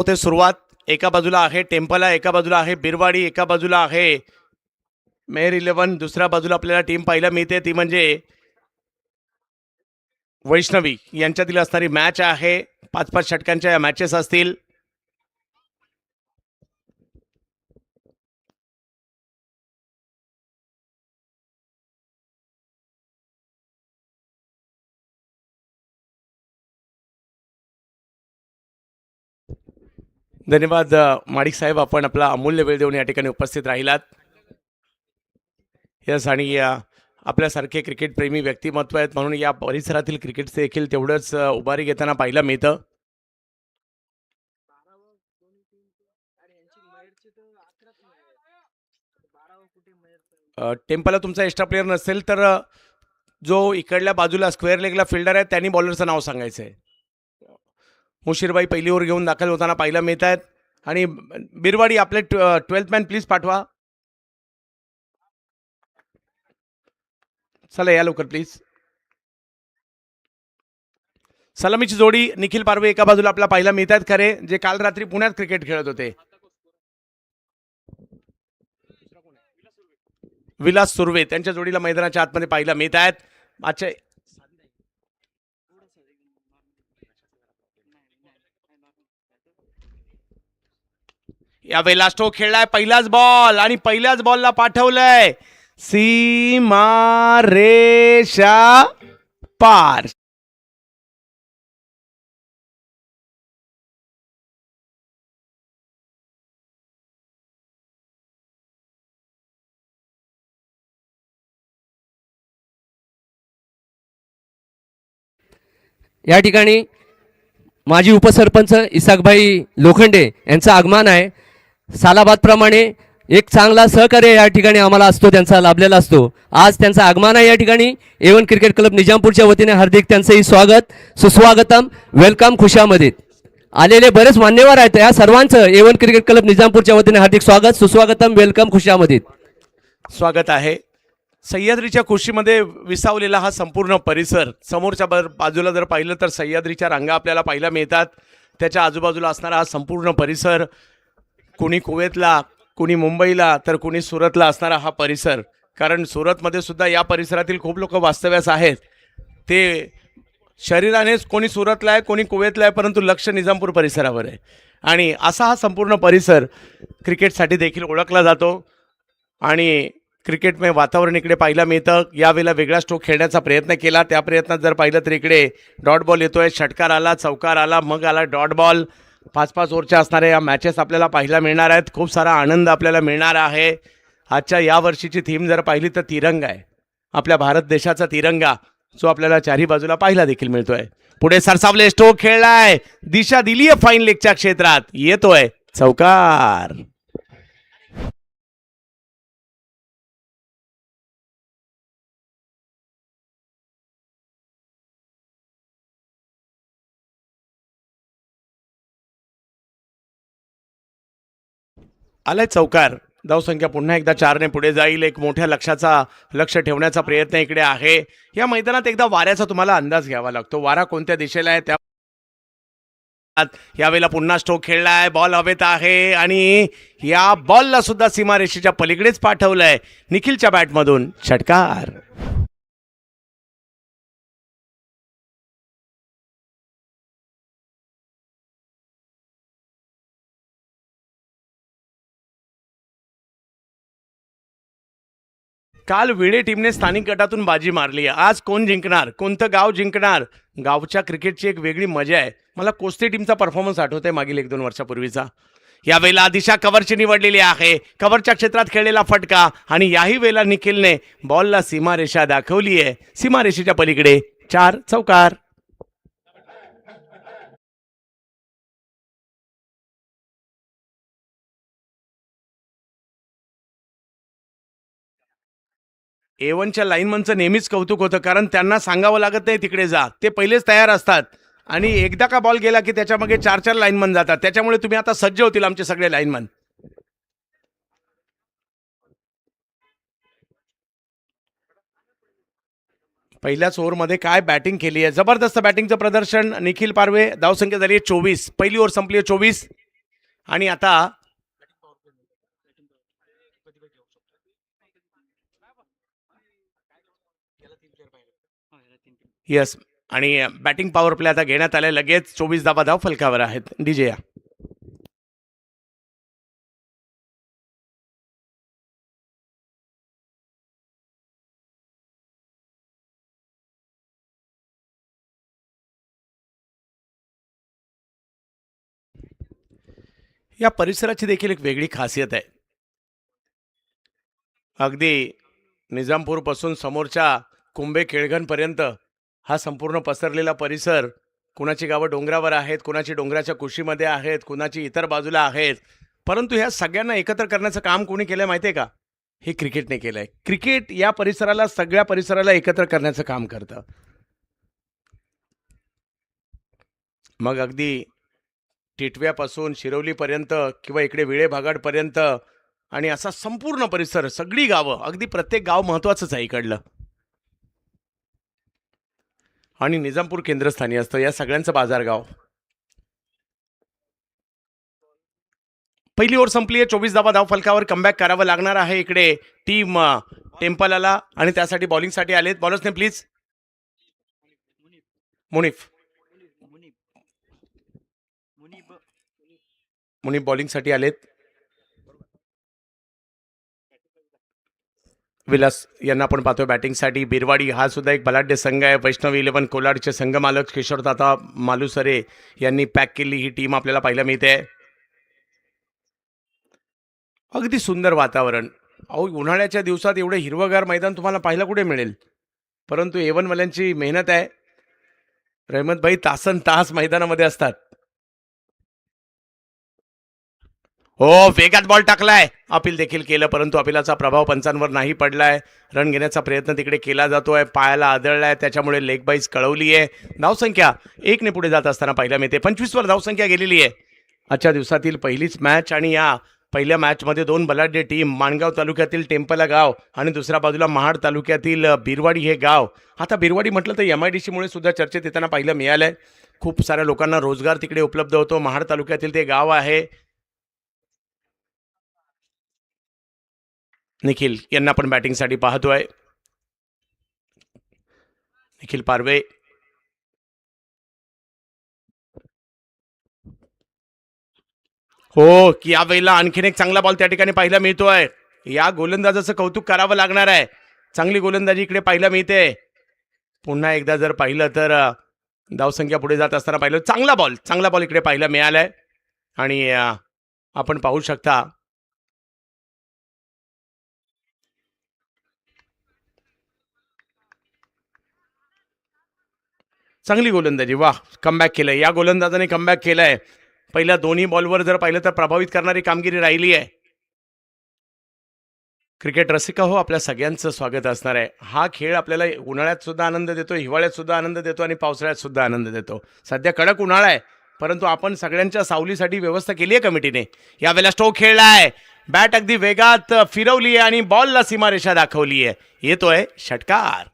होते सुरुवात. एका बाजूला आहे टेम्पला, एका बाजूला आहे बिरवाडी, एका बाजूला आहे मेहर 11, दुसऱ्या बाजूला आपल्याला टीम पाहायला मिळते ती म्हणजे वैष्णवी यांच्यातील असणारी मॅच आहे. 5-5 षटकांच्या या मॅचेस असतील. धन्यवाद माडिक साहेब, आपण आपला अमूल्य वेळ देऊन या ठिकाणी उपस्थित राहिलात. यस, आणि आपल्यासारखे क्रिकेट प्रेमी व्यक्तिमत्व आहेत म्हणून या परिसरातील क्रिकेट देखील तेवढंच उभारी घेताना पाहायला मिळतं. टेम्पलला तुमचा एक्स्ट्रा प्लेअर नसेल तर जो इकडल्या बाजूला स्क्वेअर लेगला फिल्डर आहे त्यांनी बॉलरचं नाव सांगायचं आहे. मुशीरबाई पहिली ओव्हर घेऊन दाखल होताना पाहायला मिळत आहेत. आणि बिरवाडी आपले 12th मॅन प्लीज पाठवा. चला या लवकर प्लीज. सलामीची जोडी निखिल पारवे एका बाजूला आपल्याला पाहायला मिळत आहेत खरे, जे काल रात्री पुण्यात क्रिकेट खेळत होते. विलास सुर्वे त्यांच्या जोडीला मैदानाच्या आतमध्ये पाहायला मिळत आहेत. अच्छा, यावेळेला स्ट्रोक खेळलाय, पहिलाच बॉल आणि पहिल्याच बॉलला पाठवलंय सीमा रेषा पार. या ठिकाणी माजी उपसरपंच इसाकभाई लोखंडे यांचं आगमन आहे. सालाबादप्रमाणे एक चांगला सहकार्य या ठिकाणी आम्हाला असतो, त्यांचा लाभलेला असतो. आज त्यांचं आगमन आहे या ठिकाणी. A1 क्रिकेट क्लब निजामपूरच्या वतीने हार्दिक त्यांचंही स्वागत, सुस्वागतम, वेलकम, खुशामदीद. आलेले बरेच मान्यवर आहेत, या सर्वांचं A1 क्रिकेट क्लब निजामपूरच्या वतीने हार्दिक स्वागत, सुस्वागतम, वेलकम, खुशामदीद. स्वागत आहे. सह्याद्रीच्या कुशीमध्ये विसावलेला हा संपूर्ण परिसर, समोरच्या बाजूला जर पाहिलं तर सह्याद्रीच्या रांगा आपल्याला पाहायला मिळतात. त्याच्या आजूबाजूला असणारा हा संपूर्ण परिसर, कुणी कुवेतला, कुणी मुंबईला, तर कुणी सुरतला असणारा हा परिसर. कारण सुरतमध्ये सुद्धा या परिसरातील खूप लोक वास्तव्यास आहेत. ते शरीरानेच कोणी सुरतला आहे, कोणी कुवेतला आहे, परंतु लक्ष निजामपूर परिसरावर आहे. आणि असा हा संपूर्ण परिसर क्रिकेटसाठी देखील ओळखला जातो. आणि क्रिकेटमय वातावरण इकडे पाहायला मिळतं. यावेळेला वेगळा स्ट्रोक खेळण्याचा प्रयत्न केला, त्या प्रयत्नात जर पाहिलं तर इकडे डॉट बॉल येतोय, षटकार आला, चौकार आला, मग आला डॉट बॉल. 5-5 ओव्हरच्या असणाऱ्या या मॅचेस आपल्याला पाहायला मिळणार आहेत. खूप सारा आनंद आपल्याला मिळणार आहे. आजच्या या वर्षीची थीम जर पाहिली तर तिरंगा आहे, आपल्या भारत देशाचा तिरंगा, जो आपल्याला चारही बाजूला पाहायला देखील मिळतोय. पुढे सरसावले, स्ट्रोक खेळलाय, दिशा दिली आहे फाईन लेगच्या क्षेत्रात, येतोय चौकार. आलाय चौकार. धावसंख्या पुन्हा एकदा 4ने पुढे जाईल. एक मोठ्या लक्ष ठेवण्याचा प्रयत्न इकडे आहे. या मैदानात एकदा वाऱ्याचा तुम्हाला अंदाज घ्यावा लागतो, वारा कोणत्या दिशेला आहे. त्या यावेळेला पुन्हा स्ट्रोक खेळलाय, बॉल हवेत आहे आणि या बॉलला सुद्धा सीमारेषेच्या पलीकडेच पाठवलंय निखिलच्या बॅटमधून, षटकार. काल विडे टीमने स्थानिक गटातून बाजी मारली. आज कोण जिंकणार, कोणतं गाव जिंकणार, गावच्या क्रिकेटची एक वेगळी मजा आहे. मला कोस्ते टीमचा परफॉर्मन्स आठवतोय मागील 1-2 वर्षापूर्वीचा. यावेळेला दिशा कव्हरची निवडलेली आहे, कव्हरच्या क्षेत्रात खेळलेला फटका आणि याही वेळेला निखिलने बॉलला सीमारेषा दाखवली आहे, सीमारेषेच्या पलीकडे 4, चौकार. A1च्या लाईनमनचं नेहमीच कौतुक होतं, कारण त्यांना सांगावं लागत नाही तिकडे जा, ते पहिलेच तयार असतात. आणि एकदा का बॉल गेला की त्याच्या मागे 4-4 लाईनमन जातात. त्याच्यामुळे तुम्ही आता सज्ज होतील आमचे सगळे लाईनमन. पहिल्याच ओव्हरमध्ये काय बॅटिंग केली आहे, जबरदस्त बॅटिंगचं प्रदर्शन निखिल पारवे. धावसंख्या झाली आहे 24, पहिली ओव्हर संपली आहे 24. आणि आता येस, आणि बॅटिंग पॉवर प्ले आता घेण्यात आले. लगेच 24 धावा धाव फलकावर आहेत. डीजे या. या परिसराची देखील एक वेगळी खासियत आहे. अगदी निजामपूरपासून समोरच्या कुंभे केळघणपर्यंत हा संपूर्ण पसरलेला परिसर, कुणाची गावं डोंगरावर आहेत, कुणाची डोंगराच्या कुशीमध्ये आहेत, कुणाची इतर बाजूला आहेत, परंतु ह्या सगळ्यांना एकत्र करण्याचं काम कोणी केलंय माहिती आहे का? हे क्रिकेटने केलंय. क्रिकेट या परिसराला, सगळ्या परिसराला एकत्र करण्याचं काम करतं. मग अगदी टिटव्यापासून शिरवलीपर्यंत किंवा इकडे विळे भागाडपर्यंत आणि असा संपूर्ण परिसर, सगळी गावं, अगदी प्रत्येक गाव महत्वाचंच आहे इकडलं. आणि निजामपूर केंद्रस्थानी असतं या सगळ्यांचं बाजारगाव. पहिली ओव्हर संपली आहे. 24 धावा धाव फलकावर. कमबॅक करावं लागणार आहे इकडे टीम टेम्पलला, आणि त्यासाठी बॉलिंगसाठी आलेत. बॉलर्सने प्लीज. मुनीफ मुनीफ बॉलिंगसाठी आलेत. विलास यांना आपण पाहतोय बॅटिंगसाठी. बिरवाडी हा सुद्धा एक बलाढ्य संघ आहे. वैष्णवी 11 कोलाडचे संघ मालक किशोरदादा मालुसरे यांनी पॅक केली ही टीम आपल्याला पाहायला मिळते. अगदी सुंदर वातावरण. अहो, उन्हाळ्याच्या दिवसात एवढं हिरवगार मैदान तुम्हाला पाहायला कुठे मिळेल? परंतु एवनवाल्यांची मेहनत आहे. रहमतभाई तासन तास मैदानामध्ये असतात. हो, वेगात बॉल टाकलाय. अपील देखील केलं, परंतु अपिलाचा प्रभाव पंचांवर नाही पडलाय. रन घेण्याचा प्रयत्न तिकडे केला जातोय. पायाला आदळलाय, त्याच्यामुळे लेग बाईज कळवली आहे. धावसंख्या 1 पुढे जात असताना पाहायला मिळते. 25 वर धावसंख्या गेलेली आहे. आजच्या दिवसातील पहिलीच मॅच, आणि या पहिल्या मॅचमध्ये 2 बलाढ्य टीम, माणगाव तालुक्यातील टेम्पला गाव आणि दुसऱ्या बाजूला महाड तालुक्यातील बिरवाडी हे गाव. आता बिरवाडी म्हटलं तर MIDC मुळे सुद्धा चर्चेत येताना पाहायला मिळालंय. खूप साऱ्या लोकांना रोजगार तिकडे उपलब्ध होतो. महाड तालुक्यातील ते गाव आहे. निखिल यांना आपण बॅटिंगसाठी पाहतोय. निखिल पारवे. हो, की यावेळेला आणखीन एक चांगला बॉल त्या ठिकाणी पाहायला मिळतोय. या गोलंदाजाचं कौतुक करावं लागणार आहे. चांगली गोलंदाजी इकडे पाहायला मिळते. पुन्हा एकदा जर पाहिलं तर धावसंख्या पुढे जात असताना पाहिलं. चांगला बॉल इकडे पाहायला मिळालाय. आणि आपण पाहू शकता चांगली गोलंदाजी. वाह, कमबॅक केलंय. या गोलंदाजाने कमबॅक केलंय. पहिल्या दोन्ही बॉलवर जर पाहिलं तर प्रभावित करणारी कामगिरी राहिली आहे. क्रिकेट रसिका हो, आपल्या सगळ्यांचं स्वागत असणार आहे. हा खेळ आपल्याला उन्हाळ्यात सुद्धा आनंद देतो, हिवाळ्यात सुद्धा आनंद देतो आणि पावसाळ्यात सुद्धा आनंद देतो. सध्या कडक उन्हाळा आहे, परंतु आपण सगळ्यांच्या सावलीसाठी व्यवस्था केली आहे कमिटीने. यावेळेला स्ट्रोक खेळलाय. बॅट अगदी वेगात फिरवली आहे आणि बॉलला सीमारेषा दाखवली आहे. येतोय षटकार.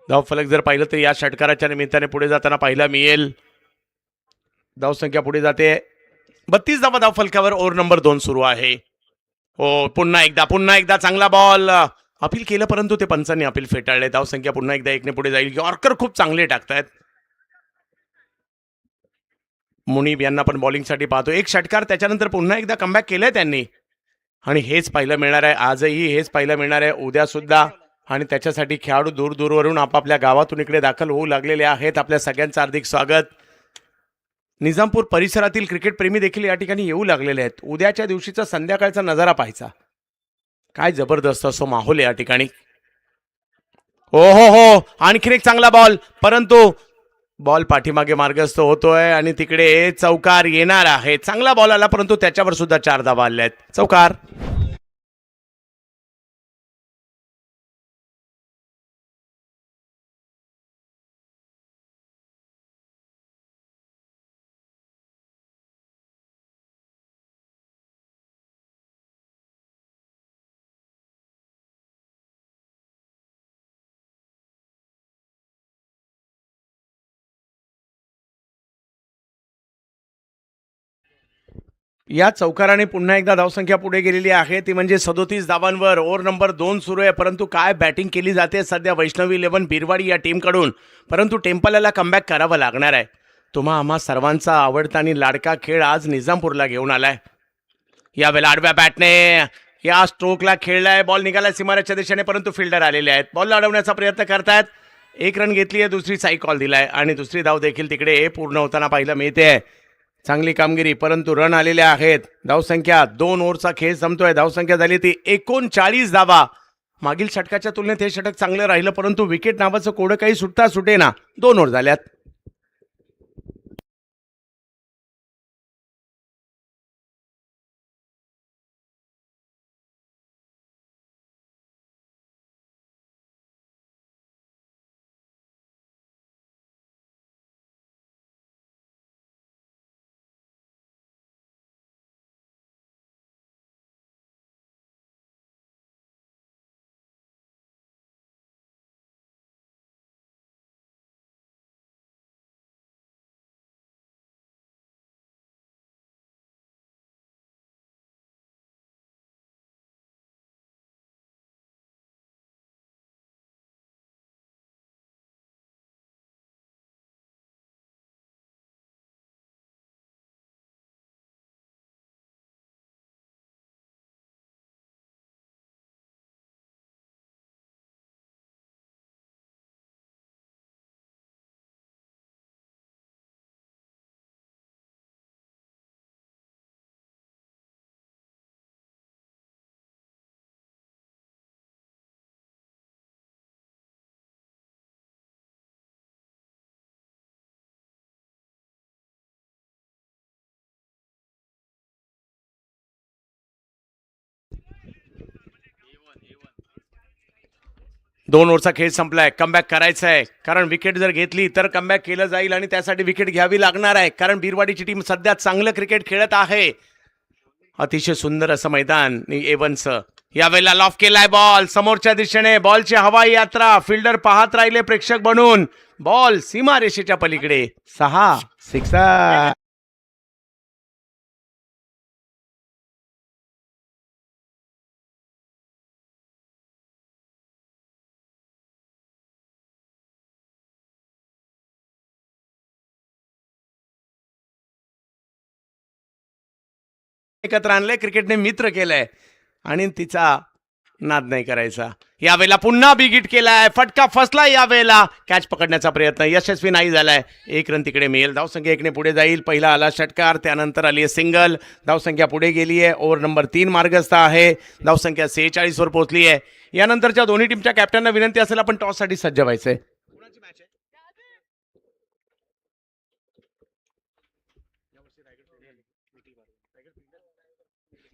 धावफलक जर पाहिलं तर या षटकाराच्या निमित्ताने पुढे जाताना पाहायला मिळेल. धावसंख्या पुढे जाते. 32 धावा धावफलकावर. ओव्हर नंबर 2 सुरू आहे. हो, पुन्हा एकदा चांगला बॉल. अपील केलं, परंतु ते पंचांनी अपील फेटाळले. धावसंख्या पुन्हा एकदा 1 पुढे जाईल. यॉर्कर खूप चांगले टाकतायत. मुनीब यांना पण बॉलिंगसाठी पाहतो. एक षटकार, त्याच्यानंतर पुन्हा एकदा कमबॅक केलंय त्यांनी, आणि हेच पाहायला मिळणार आहे. आजही हेच पाहायला मिळणार आहे, उद्या सुद्धा. आणि त्याच्यासाठी खेळाडू दूरवरून आपापल्या गावातून इकडे दाखल होऊ लागलेले आहेत. आपल्या सगळ्यांचं हार्दिक स्वागत. निजामपूर परिसरातील क्रिकेट प्रेमी देखील या ठिकाणी येऊ लागलेले आहेत. उद्याच्या दिवशीचा संध्याकाळचा नजारा पाहायचा. काय जबरदस्त असो माहोल या ठिकाणी. हो, आणखीन एक चांगला बॉल, परंतु बॉल पाठीमागे मार्गस्थ होतोय आणि तिकडे चौकार येणार आहे. चांगला बॉल आला, परंतु त्याच्यावर सुद्धा 4 धावा आल्या आहेत. चौकार. या चौकाराने पुन्हा एकदा धावसंख्या पुढे गेलेली आहे, ती म्हणजे 37 धावांवर. ओव्हर नंबर 2 सुरू आहे, परंतु काय बॅटिंग केली जाते सध्या वैष्णवी 11 बिरवाडी या टीमकडून. परंतु टेम्पलला कमबॅक करावं लागणार आहे. तुम्हा आम्हा सर्वांचा आवडता आणि लाडका खेळ आज निजामपूरला घेऊन आलाय. यावेळेला आडव्या बॅटने या स्ट्रोकला खेळलाय, बॉल निघाला सीमारेच्या दिशेने, परंतु फिल्डर आलेले आहेत, बॉल अडवण्याचा प्रयत्न करतायत. एक रन घेतली आहे, दुसरी साई कॉल दिलाय आणि दुसरी धाव देखील तिकडे पूर्ण होताना पाहायला मिळते. चांगली कामगिरी, परंतु रन आलेले आहेत. धावसंख्या 2 ओव्हरचा खेळ संपतोय, धावसंख्या झाली ती 39 धावा. मागील षटकाच्या तुलनेत हे षटक चांगलं राहिलं, परंतु विकेट नावाचं कोडं काही सुटता सुटेना. 2 ओव्हर झाल्यात. दोन ओव्हरचा खेळ संपलाय, कमबॅक करायचं आहे, कारण विकेट जर घेतली तर कमबॅक केलं जाईल आणि त्यासाठी विकेट घ्यावी लागणार आहे, कारण बिरवाडीची टीम सध्या चांगलं क्रिकेट खेळत आहे. अतिशय सुंदर असं मैदान एवनचं. यावेळेला लॉफ केलाय बॉल समोरच्या दिशेने, बॉलची हवाई यात्रा, फिल्डर पाहत राहिले प्रेक्षक बनून. बॉल सीमा रेषेच्या पलीकडे, 6 सिक्सर. एकत्र आणलंय, क्रिकेटने मित्र केलंय आणि तिचा नाद नाही करायचा. यावेळेला पुन्हा बिग हिट केलाय, फटका फसला, यावेळेला कॅच पकडण्याचा प्रयत्न यशस्वी नाही झालाय. 1 रन तिकडे मिळेल, धावसंख्या 1 ने पुढे जाईल. पहिला आला षटकार, त्यानंतर आली आहे सिंगल, धावसंख्या पुढे गेली आहे. ओव्हर नंबर 3 मार्गस्थ आहे, धावसंख्या 46 वर पोहोचली आहे. यानंतरच्या दोन्ही टीमच्या कॅप्टनना विनंती असेल आपण टॉससाठी सज्ज व्हायचंय.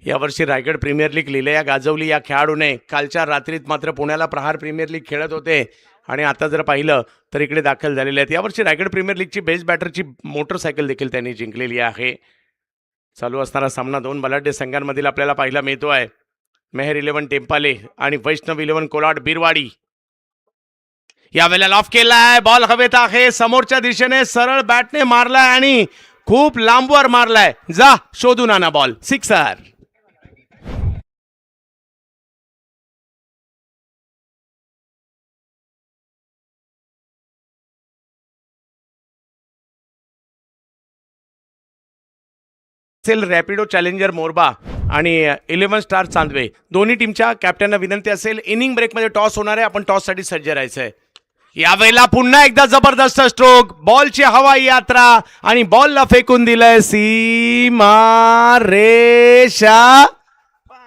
यावर्षी रायगड प्रीमियर लीग लिहिल्या गाजवली या खेळाडूने. कालच्या रात्रीत मात्र पुण्याला प्रहार प्रीमियर लीग खेळत होते आणि आता जर पाहिलं तर इकडे दाखल झालेले आहेत. यावर्षी रायगड प्रीमियर लीगची बेस्ट बॅटरची मोटरसायकल देखील त्यांनी जिंकलेली आहे. चालू असणारा सामना 2 बलाढ्य संघांमधील आपल्याला पाहायला मिळतो आहे. मेहर 11 टेम्पाले आणि वैष्णव 11 कोलाड बिरवाडी. यावेळेला लॉफ केलाय, बॉल हवेत आहे, समोरच्या दिशेने सरळ बॅटने मारलाय आणि खूप लांबवर मारलाय. जा शोधून आणा बॉल, सिक्सर. रॅपिडो चॅलेंजर मोरबा आणि 11 स्टार चांदवे दोन्ही टीमच्या कॅप्टनना विनंती असेल, इनिंग ब्रेकमध्ये टॉस होणार आहे, आपण टॉससाठी सज्ज राहायचंय. यावेळेला पुन्हा एकदा जबरदस्त स्ट्रोक, बॉलची हवाई यात्रा आणि बॉलला फेकून दिलंय सीमा रेषा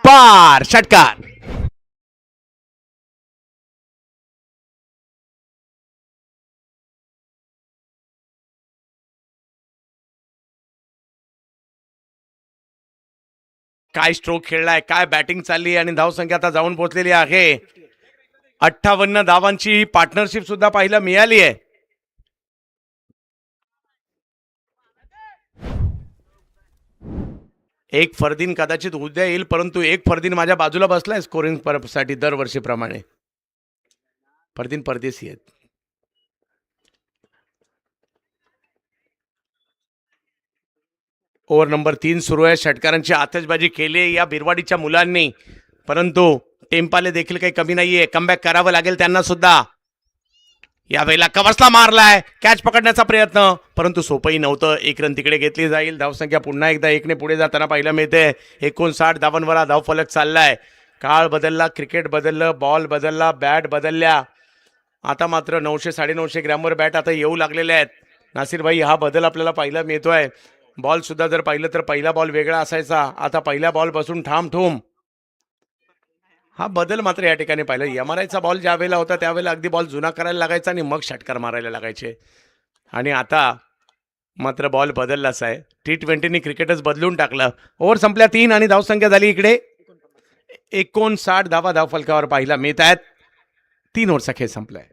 पार, षटकार. काय स्ट्रोक खेळलाय, काय बॅटिंग चालली आणि धावसंख्या आता जाऊन पोहोचलेली आहे 58 धावांची. पार्टनरशिप सुद्धा पाहायला मिळाली आहे. एक फरदीन कदाचित उद्या येईल, परंतु एक फरदीन माझ्या बाजूला बसलाय स्कोरिंग साठी दरवर्षीप्रमाणे. फरदीन परदेशी आहेत. ओव्हर नंबर 3 सुरू आहे. षटकारांची आतषबाजी केली आहे या बिरवाडीच्या मुलांनी, परंतु टेम्पाले देखील काही कमी नाहीये. कमबॅक करावं लागेल त्यांना सुद्धा. यावेळेला कव्हर्सला मारलाय, कॅच पकडण्याचा प्रयत्न, परंतु सोपंही नव्हतं. 1 रन तिकडे घेतली जाईल. धावसंख्या पुन्हा एकदा 1ने पुढे जाताना पाहायला मिळते. 59 धावांवर हा धावफलक चाललाय. काळ बदलला, क्रिकेट बदललं, बॉल बदलला, बॅट बदलल्या. आता मात्र 900 950 ग्रॅमवर बॅट आता येऊ लागलेल्या आहेत. नासिर भाई, हा बदल आपल्याला पाहायला मिळतोय. बॉल सुद्धा जर पाहिलं तर पहिला बॉल वेगळा असायचा, आता पहिला बॉल पासून ठाम ठोम. हा बदल मात्र या ठिकाणी पाहिला. यमरायचा बॉल ज्या वेळेला होता त्यावेळेला अगदी बॉल जुना करायला लागायचा आणि मग षटकार मारायला लागायचे, आणि आता मात्र बॉल बदललाच आहे. T20नी क्रिकेटच बदलून टाकलं. ओव्हर संपल्या 3 आणि धावसंख्या झाली इकडे 59 धावा धावफलकावर पाहायला मिळत आहेत. 3 ओव्हरचा खेळ संपलाय.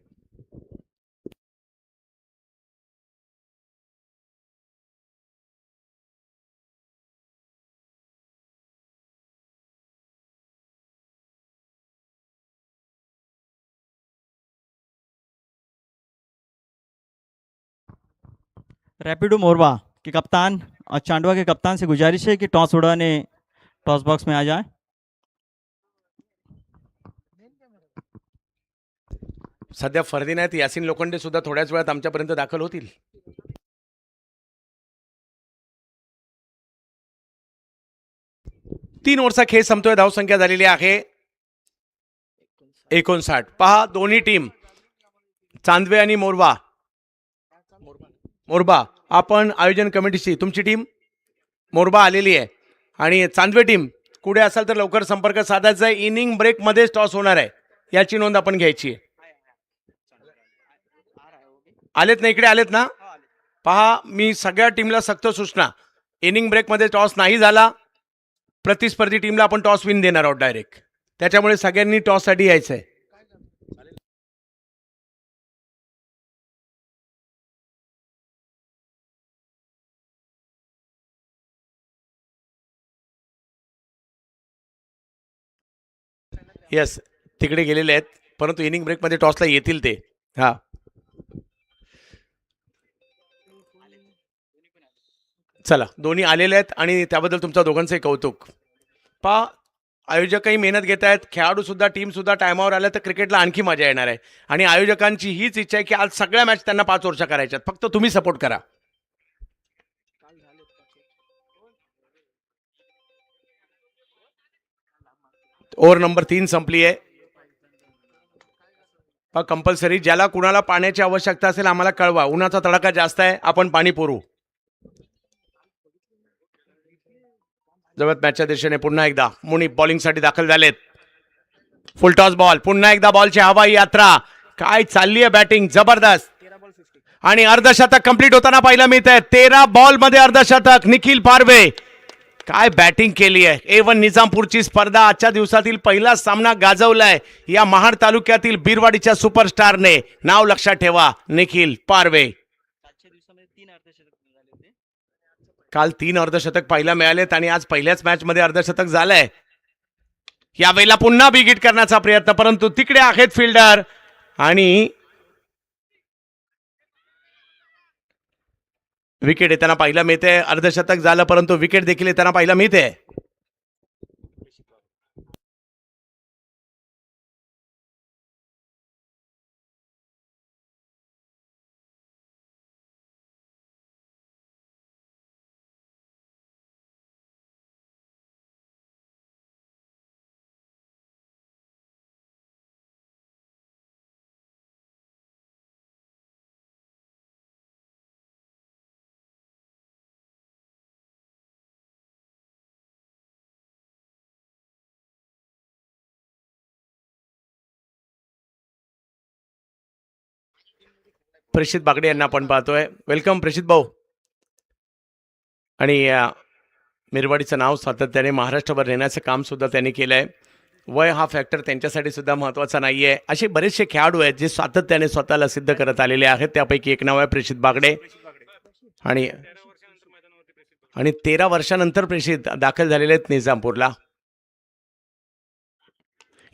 रैपिडो मोरवा के कप्तान और चांडवा के कप्तान से गुजारिश है कि टॉस उड़ाने टॉस बॉक्स में आ जाए। सध्या फर्दी नाहीत. यासिन लोखंडे सुद्धा थोड्याच वेळात आमच्यापर्यंत दाखल होतील. तीन ओव्हरचा खेळ संपतोय. धावसंख्या झालेली आहे 59. पहा दोन्ही टीम चांदवे आणि मोरबा. आपण आयोजन कमिटीची तुमची टीम मोरबा आलेली आहे आणि चांदवे टीम कुठे असाल तर लवकर संपर्क साधायचा आहे. इनिंग ब्रेक मध्येच टॉस होणार आहे, याची नोंद आपण घ्यायची आहे. आलेत ना इकडे, आलेत ना? पहा, मी सगळ्या टीमला सक्त सूचना, इनिंग ब्रेकमध्ये टॉस नाही झाला प्रतिस्पर्धी टीमला आपण टॉस विन देणार आहोत डायरेक्ट. त्याच्यामुळे सगळ्यांनी टॉससाठी यायचं आहे. यस, तिकडे गेलेले आहेत, परंतु इनिंग ब्रेकमध्ये टॉसला येतील ते. हा, चला, दोन्ही आलेले आहेत आणि त्याबद्दल तुमच्या दोघांचंही कौतुक. पहा, आयोजकही मेहनत घेत आहेत, खेळाडू सुद्धा, टीम सुद्धा टायमावर आल्या तर क्रिकेटला आणखी मजा येणार आहे. आणि आयोजकांची हीच इच्छा आहे की आज सगळ्या मॅच त्यांना 5 ओव्हरच्या करायच्यात, फक्त तुम्ही सपोर्ट करा. ओव्हर नंबर 3 संपली आहे. कंपल्सरी ज्याला कुणाला पाण्याची आवश्यकता असेल आम्हाला कळवा. उन्हाचा तडाखा जास्त आहे, आपण पाणी पुरवू. जवळ मॅचच्या दिशेने पुन्हा एकदा मुनीप बॉलिंगसाठी दाखल झालेत. फुल टॉस बॉल, पुन्हा एकदा बॉलची हवाई यात्रा. काय चालली आहे बॅटिंग, जबरदस्त. आणि अर्धशतक कंप्लीट होताना पाहायला मिळत आहे. 13 बॉल मध्ये अर्धशतक. निखिल पारवे काय बॅटिंग केली आहे. A1 निजामपूरची स्पर्धा आजच्या दिवसातील पहिला सामना गाजवलाय या महाड तालुक्यातील बिरवाडीच्या सुपरस्टारने. नाव लक्षात ठेवा, निखिल पारवे. काल 3 अर्धशतक पाहायला मिळालेत आणि आज पहिल्याच मॅच मध्ये अर्धशतक झालंय. यावेळेला पुन्हा बिगिट करण्याचा प्रयत्न, परंतु तिकडे आहेत फिल्डर आणि विकेट येताना पाहायला मिळते. अर्धशतक झालं परंतु विकेट देखील येताना पाहायला मिळते. प्रेषित बागडे यांना आपण पाहतोय. वेलकम प्रेषित भाऊ. आणि मिरवाडीचं नाव सातत्याने महाराष्ट्रभर नेण्याचं काम सुद्धा त्यांनी केलंय. वय हा फॅक्टर त्यांच्यासाठी सुद्धा महत्त्वाचा नाहीये. असे बरेचसे खेळाडू आहेत जे सातत्याने स्वतःला सिद्ध करत आलेले आहेत. त्यापैकी एक नाव आहे प्रेषित बागडे. आणि 13 वर्षानंतर प्रेषित दाखल झालेले आहेत निजामपूरला.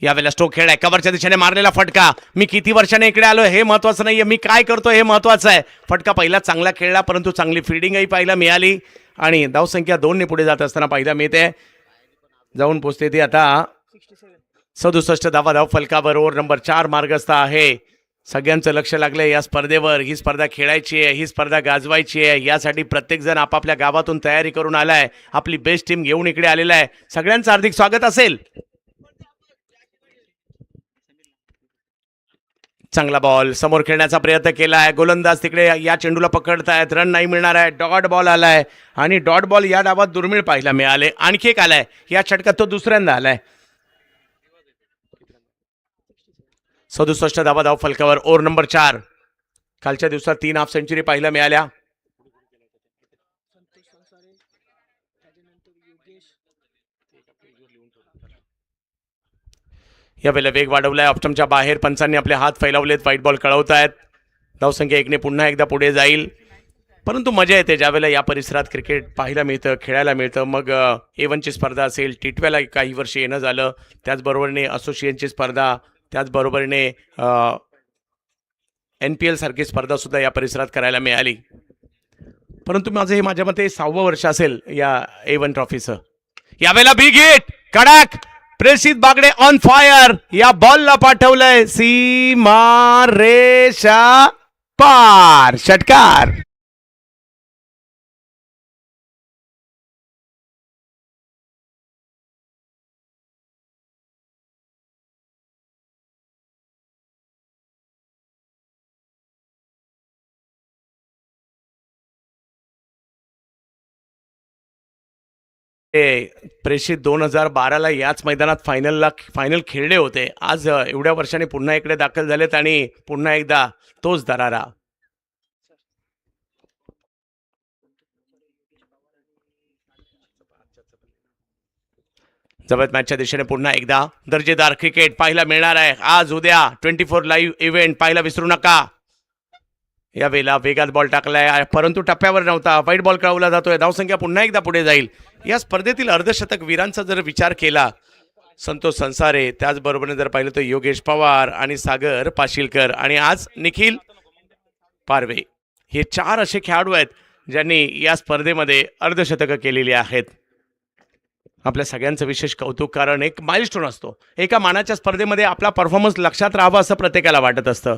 यावेळेला स्ट्रोक खेळ आहे, कव्हरच्या दिशेने मारलेला फटका. मी किती वर्षाने इकडे आलो हे महत्वाचं नाहीये, मी काय करतो हे महत्वाचं आहे. फटका पहिला चांगला खेळला परंतु चांगली फिल्डिंगही पाहायला मिळाली आणि धावसंख्या 2 ने पुढे जात असताना पाहायला मिळते. जाऊन पोचते ती आता 67 धावा धाव फलकावर. ओव्हर नंबर 4 मार्गस्थ आहे. सगळ्यांचं लक्ष लागलंय या स्पर्धेवर. ही स्पर्धा खेळायची आहे, ही स्पर्धा गाजवायची आहे. यासाठी प्रत्येक जण आपापल्या गावातून तयारी करून आलाय. आपली बेस्ट टीम घेऊन इकडे आलेला आहे. सगळ्यांचं हार्दिक स्वागत असेल. चांगला बॉल समोर खेळण्याचा प्रयत्न केलाय. गोलंदाज तिकडे या चेंडूला पकडतायत. रन नाही मिळणार आहे. डॉट बॉल आलाय आणि डॉट बॉल या डावात दुर्मिळ पाहायला मिळाले. आणखी एक आलाय. या षटकात तो दुसऱ्यांदा आलाय. 67 धावा धाव फलकावर. Over number 4. कालच्या दिवसात 3 हाफ सेंचुरी पाहायला मिळाल्या. यावेळेला वेग वाढवलाय. ऑप्टमच्या बाहेर पंचांनी आपले हात फैलावलेत. White ball कळवतायत. धावसंख्या 1 ने पुन्हा एकदा पुढे जाईल. परंतु मजा येते ज्यावेळेला या परिसरात क्रिकेट पाहायला मिळतं, खेळायला मिळतं. मग A1ची स्पर्धा असेल, टी20ला काही वर्षी येणं झालं, त्याचबरोबरीने असोसिएशनची स्पर्धा, त्याचबरोबरीने NPL सारखी स्पर्धा सुद्धा या परिसरात करायला मिळाली. परंतु माझं हे माझ्या मते 6वं वर्ष असेल या A1 ट्रॉफीचं. यावेळेला बिग हिट कडक. प्रेषित बागडे ऑन फायर. या बॉलला पाठवलंय सीमा रेषा पार. षटकार. प्रेषित 2012ला याच मैदानात फायनल खेळले होते. आज एवढ्या वर्षांनी पुन्हा इकडे दाखल झालेत आणि पुन्हा एकदा तोच दरारा. जबरदस्त मॅचच्या दिशेने पुन्हा एकदा दर्जेदार क्रिकेट पाहायला मिळणार आहे. आज उद्या 24 लाईव्ह इव्हेंट पाहायला विसरू नका. यावेळेला वेगात बॉल टाकलाय परंतु टप्प्यावर नव्हता. व्हाईट बॉल कळवला जातोय. धावसंख्या पुन्हा एकदा पुढे जाईल. या स्पर्धेतील अर्धशतक वीरांचा जर विचार केला, संतोष संसारे, त्याचबरोबरीने जर पाहिलं तर योगेश पवार आणि सागर पाशीलकर आणि आज निखिल पारवे, हे 4 असे खेळाडू आहेत ज्यांनी या स्पर्धेमध्ये अर्धशतकं केलेली आहेत. आपल्या सगळ्यांचं विशेष कौतुक, कारण एक माइलस्टोन असतो. एका मानाच्या स्पर्धेमध्ये आपला परफॉर्मन्स लक्षात राहावा असं प्रत्येकाला वाटत असतं.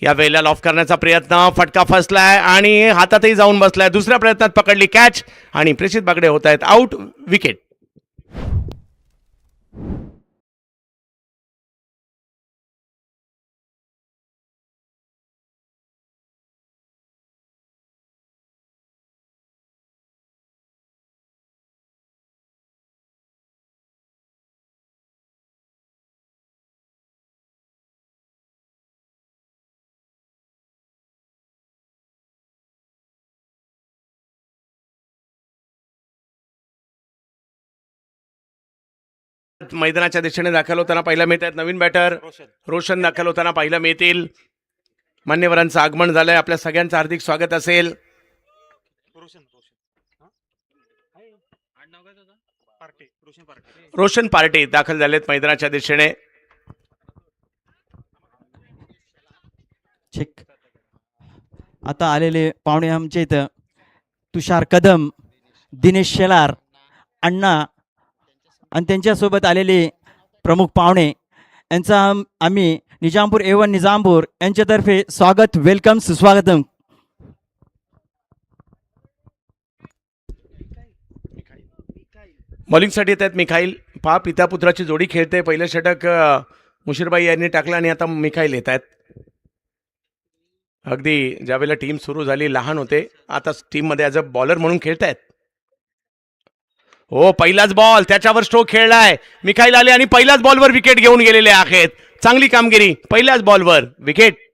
या वेळेला लॉफ करण्याचा प्रयत्न, फटका फसलाय आणि हातातही जाऊन बसलाय. दुसऱ्या प्रयत्नात पकडली कॅच आणि प्रेषित बागडे होत आहेत आउट. विकेट. मैदानाच्या दिशेने दाखल होताना पाहायला मिळतात नवीन बॅटर रोशन दाखल होताना पाहायला मिळतील. मान्यवरांचं आगमन झालंय. आपल्या सगळ्यांचं हार्दिक स्वागत असेल. रोशन पार्टी दाखल झालेत मैदानाच्या दिशेने. ठीक. आता आलेले पाहुणे आमच्या इथं तुषार कदम, दिनेश शेलार, अण्णा आणि त्यांच्यासोबत आलेले प्रमुख पाहुणे यांचा आम्ही निजामपूर A1 निजामपूर यांच्यातर्फे स्वागत, वेलकम, सुस्वागतम. बॉलिंगसाठी येत आहेत मिखाईल. पिता पुत्राची जोडी खेळते. पहिलं षटक मुशीरबाई यांनी टाकलं आणि आता मिखाईल येत आहेत. अगदी ज्यावेळेला टीम सुरू झाली लहान होते, आता टीममध्ये ॲज अ बॉलर म्हणून खेळतायत. हो, पहिलाच बॉल, त्याच्यावर स्ट्रोक खेळलाय. मिखाईल आले आणि पहिल्याच बॉलवर विकेट घेऊन गेलेले आहेत. चांगली कामगिरी. पहिल्याच बॉलवर विकेट.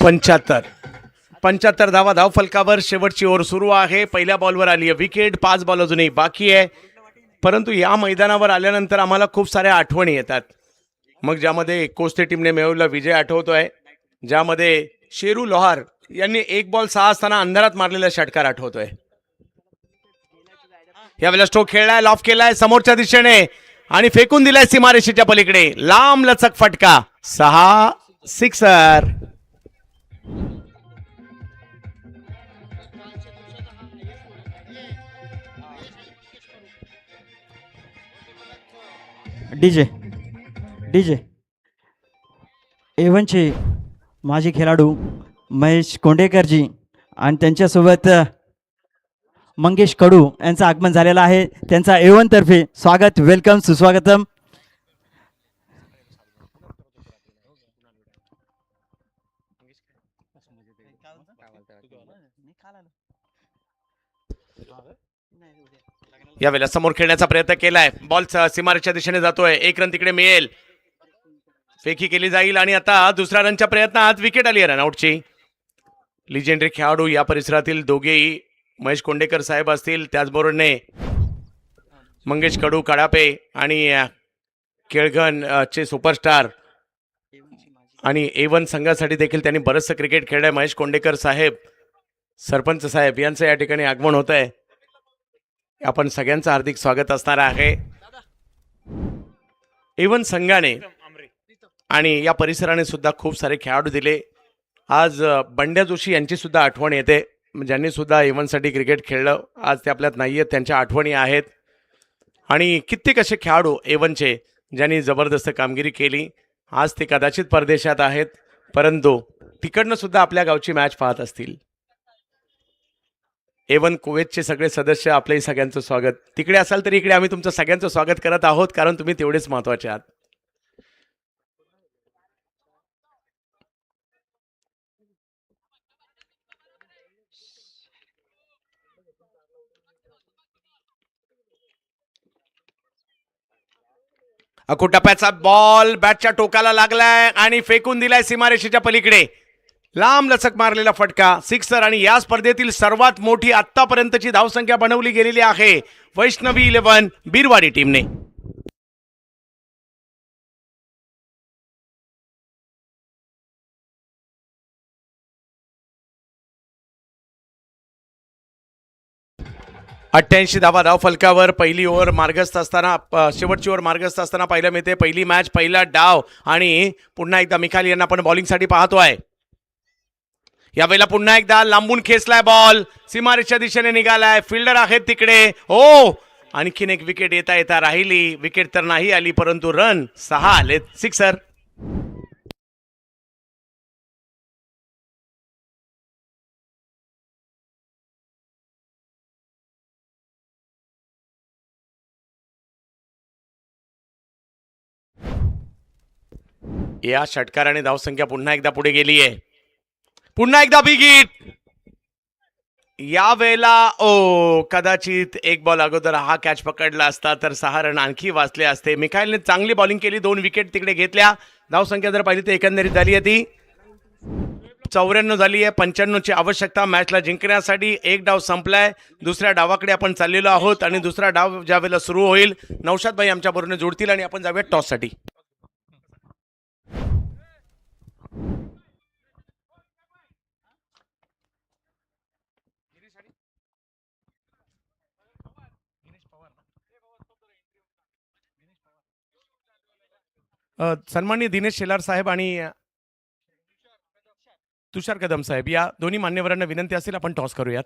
पंच्याहत्तर धावा धावफलकावर. शेवटची ओव्हर सुरू आहे. पहिल्या बॉलवर आली आहे विकेट. 5 बॉल अजूनही बाकी आहे. परंतु या मैदानावर आल्यानंतर आम्हाला खूप साऱ्या आठवणी येतात. मग ज्यामध्ये कोस्ते टीमने मिळवलेला विजय आठवतोय, ज्यामध्ये शेरू लोहार यांनी 1 बॉल 6 असताना अंधारात मारलेला षटकार आठवतोय. यावेळेला स्ट्रोक खेळलाय, लॉफ केलाय समोरच्या दिशेने आणि फेकून दिलाय सीमारेषेच्या पलीकडे. लांब लचक फटका. 6 सिक्सर. डीजे एवनचे माजी खेळाडू महेश कोंडेकरजी आणि त्यांच्यासोबत मंगेश कडू यांचं आगमन झालेलं आहे. त्यांचा एवन तर्फे स्वागत, वेलकम, सुस्वागतम. यावेळेला समोर खेळण्याचा प्रयत्न केलाय. बॉल सीमारेच्या दिशेने जातोय. 1 रन तिकडे मिळेल. फेकी केली जाईल आणि आता दुसऱ्या रनच्या प्रयत्नात विकेट आली आहे रनआउटची. लिजेंडरी खेळाडू या परिसरातील दोघेही महेश कोंडेकर साहेब असतील, त्याचबरोबरने मंगेश कडू कडापे आणि केळघन चे सुपरस्टार आणि A1 संघासाठी देखील त्यांनी बरंचसं क्रिकेट खेळलंय. महेश कोंडेकर साहेब, सरपंच साहेब यांचं या ठिकाणी आगमन होत आहे. आपण सगळ्यांचं हार्दिक स्वागत असणार आहे. A1 संघाने आणि या परिसराने सुद्धा खूप सारे खेळाडू दिले. आज बंड्या जोशी यांची सुद्धा आठवण येते, ज्यांनी सुद्धा A1 साठी क्रिकेट खेळलं. आज ते आपल्यात नाही आहेत, त्यांच्या आठवणी आहेत. आणि कित्येक असे खेळाडू A1 चे ज्यांनी जबरदस्त कामगिरी केली. आज ते कदाचित परदेशात आहेत, परंतु तिकडनं सुद्धा आपल्या गावची मॅच पाहत असतील. A1 कुवेतचे सगळे सदस्य, आपले सगळ्यांचं स्वागत. तिकडे असाल तरी इकडे आम्ही तुमचं सगळ्यांचं स्वागत करत आहोत, कारण तुम्ही तेवढेच महत्त्वाचे आहात. अकुटप्याचा बॉल बॅटच्या टोकाला लागलाय आणि फेकून दिलाय सीमारेषेच्या पलीकडे. लांब लचक मारलेला फटका, सिक्सर. आणि या स्पर्धेतील सर्वात मोठी आतापर्यंतची धावसंख्या बनवली गेलेली आहे वैष्णवी 11 बीरवाडी टीमने. अठ्ठ्याऐंशी धावा धावफलकावर. पहिली ओव्हर मार्गस्थ असताना, शेवटची ओव्हर मार्गस्थ असताना पाहायला मिळते. पहिली मॅच, पहिला डाव आणि पुन्हा एकदा मिखाली यांना आपण बॉलिंगसाठी पाहतोय. यावेळेला पुन्हा एकदा लांबून खेचलाय बॉल, सीमारेच्या दिशेने निघालाय. फिल्डर आहेत तिकडे. हो, आणखीन एक विकेट येता येता राहिली. विकेट तर नाही आली, परंतु रन 6 आलेत. सिक्सर. या षटकाराने धावसंख्या पुन्हा एकदा पुढे गेली आहे. पुन्हा एकदा बिग हिट. यावेळेला कदाचित 1 बॉल अगोदर हा कॅच पकडला असता तर 6 रन आणखी वाचले असते. मिखाईलने चांगली बॉलिंग केली, 2 विकेट तिकडे घेतल्या. धावसंख्या जर पाहिली तर एकंदरीत झाली आहे ती 94 झाली आहे. 95ची आवश्यकता मॅचला जिंकण्यासाठी. 1 डाव संपलाय, दुसऱ्या डावाकडे आपण चाललेलो आहोत आणि दुसरा डाव ज्या वेळेला सुरू होईल नौशाद भाई आमच्या बरोबर जोडतील आणि आपण जाऊया टॉससाठी. सन्माननीय दिनेश शेलार साहेब आणि तुषार कदम साहेब या दोन्ही मान्यवरांना विनंती असेल आपण टॉस करूयात.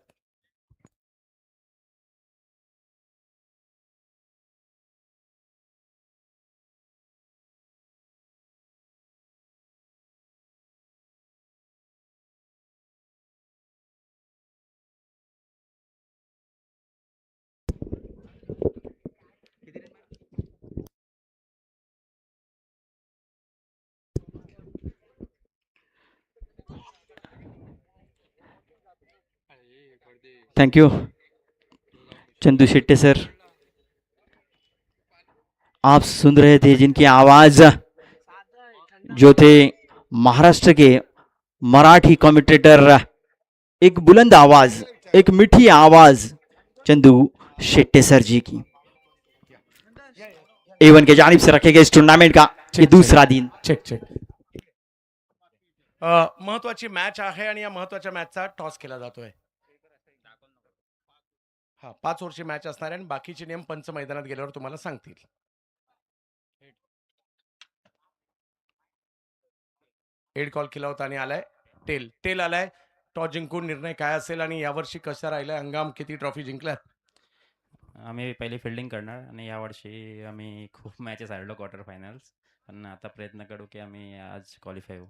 Thank you Chandu Shette sir. आप सुन रहे थे जिनकी आवाज जो थे महाराष्ट्र के मराठी कमेंटेटर, एक बुलंद आवाज, एक मीठी आवाज चंदू शेट्टी सर जी की। एवन के जानिब से रखे गए इस टूर्नामेंट का ये दूसरा दिन। Check check. महत्वाची मॅच आहे आणि या महत्वाच्या मॅचचा टॉस केला जातोय। हा 5 ओव्हरची मॅच असणार आहे आणि बाकीचे नियम पंच मैदानात गेल्यावर तुम्हाला सांगतील। हेड कॉल केला होता आणि आलाय टेल, टेल आलाय। टॉस जिंकून निर्णय काय असेल आणि यावर्षी कशा राहिलाय हंगाम, किती ट्रॉफी जिंकल्यात? आम्ही पहिले फिल्डिंग करणार आणि यावर्षी आम्ही खूप मॅचेस हरलो क्वार्टर फायनल्स, पण आता प्रयत्न करू की आम्ही आज क्वालिफाय होऊ।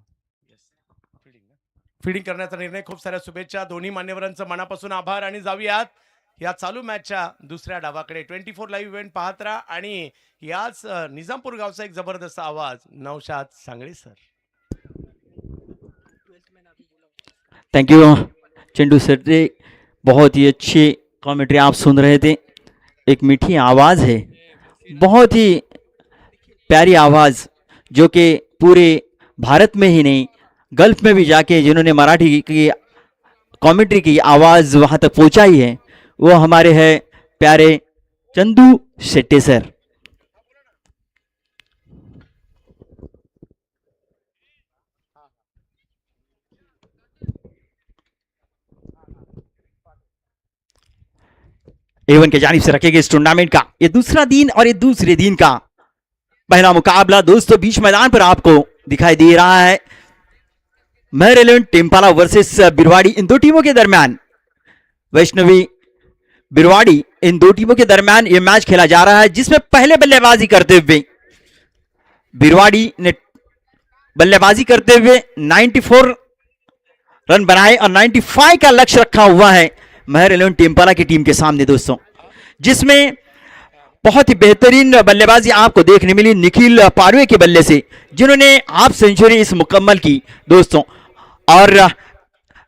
फिल्डिंग करण्याचा निर्णय, खूप साऱ्या शुभेच्छा दोन्ही मान्यवरांचं मनापासून आभार। आणि जाऊयात या चालू मॅचच्या दुसऱ्या डावाकडे। 24 लाईव्ह इव्हेंट पाहत राहा आणि याच निजामपूर गावचा एक जबरदस्त आवाज Naushad Sangle sir. Thank you Chandu Shetty, बहुत ही अच्छी कमेंट्री आप सुन रहे थे। एक मीठी आवाज़ है, बहुत ही प्यारी आवाज़, जो कि पूरे भारत में ही नहीं गल्फ में भी जाके जिन्होंने मराठी की कमेंट्री की आवाज़ वहाँ तक पहुँचाई है, वो हमारे हैं प्यारे चंदू शेट्टी सर। एवन के जानिब से रखेंगे इस टूर्नामेंट का ये दूसरा दिन और ये दूसरे दिन का पहला मुकाबला दोस्तों बीच मैदान पर आपको दिखाई दे रहा है। महर 11 टेम्पाला वर्सेस बिरवाड़ी, इन दो टीमों के दरमियान, वैष्णवी बिरवाड़ी, इन दो टीमों के दरमियान ये मैच खेला जा रहा है, जिसमें पहले बल्लेबाजी करते हुए बिरवाड़ी ने बल्लेबाजी करते हुए 94 रन बनाए और 95 का लक्ष्य रखा हुआ है महर 11 टेम्पाला की टीम के सामने दोस्तों, जिसमें बहुत ही बेहतरीन बल्लेबाजी आपको देखने मिली निखिल पारवे के बल्ले से, जिन्होंने हाफ सेंचुरी इस मुकम्मल की दोस्तों। और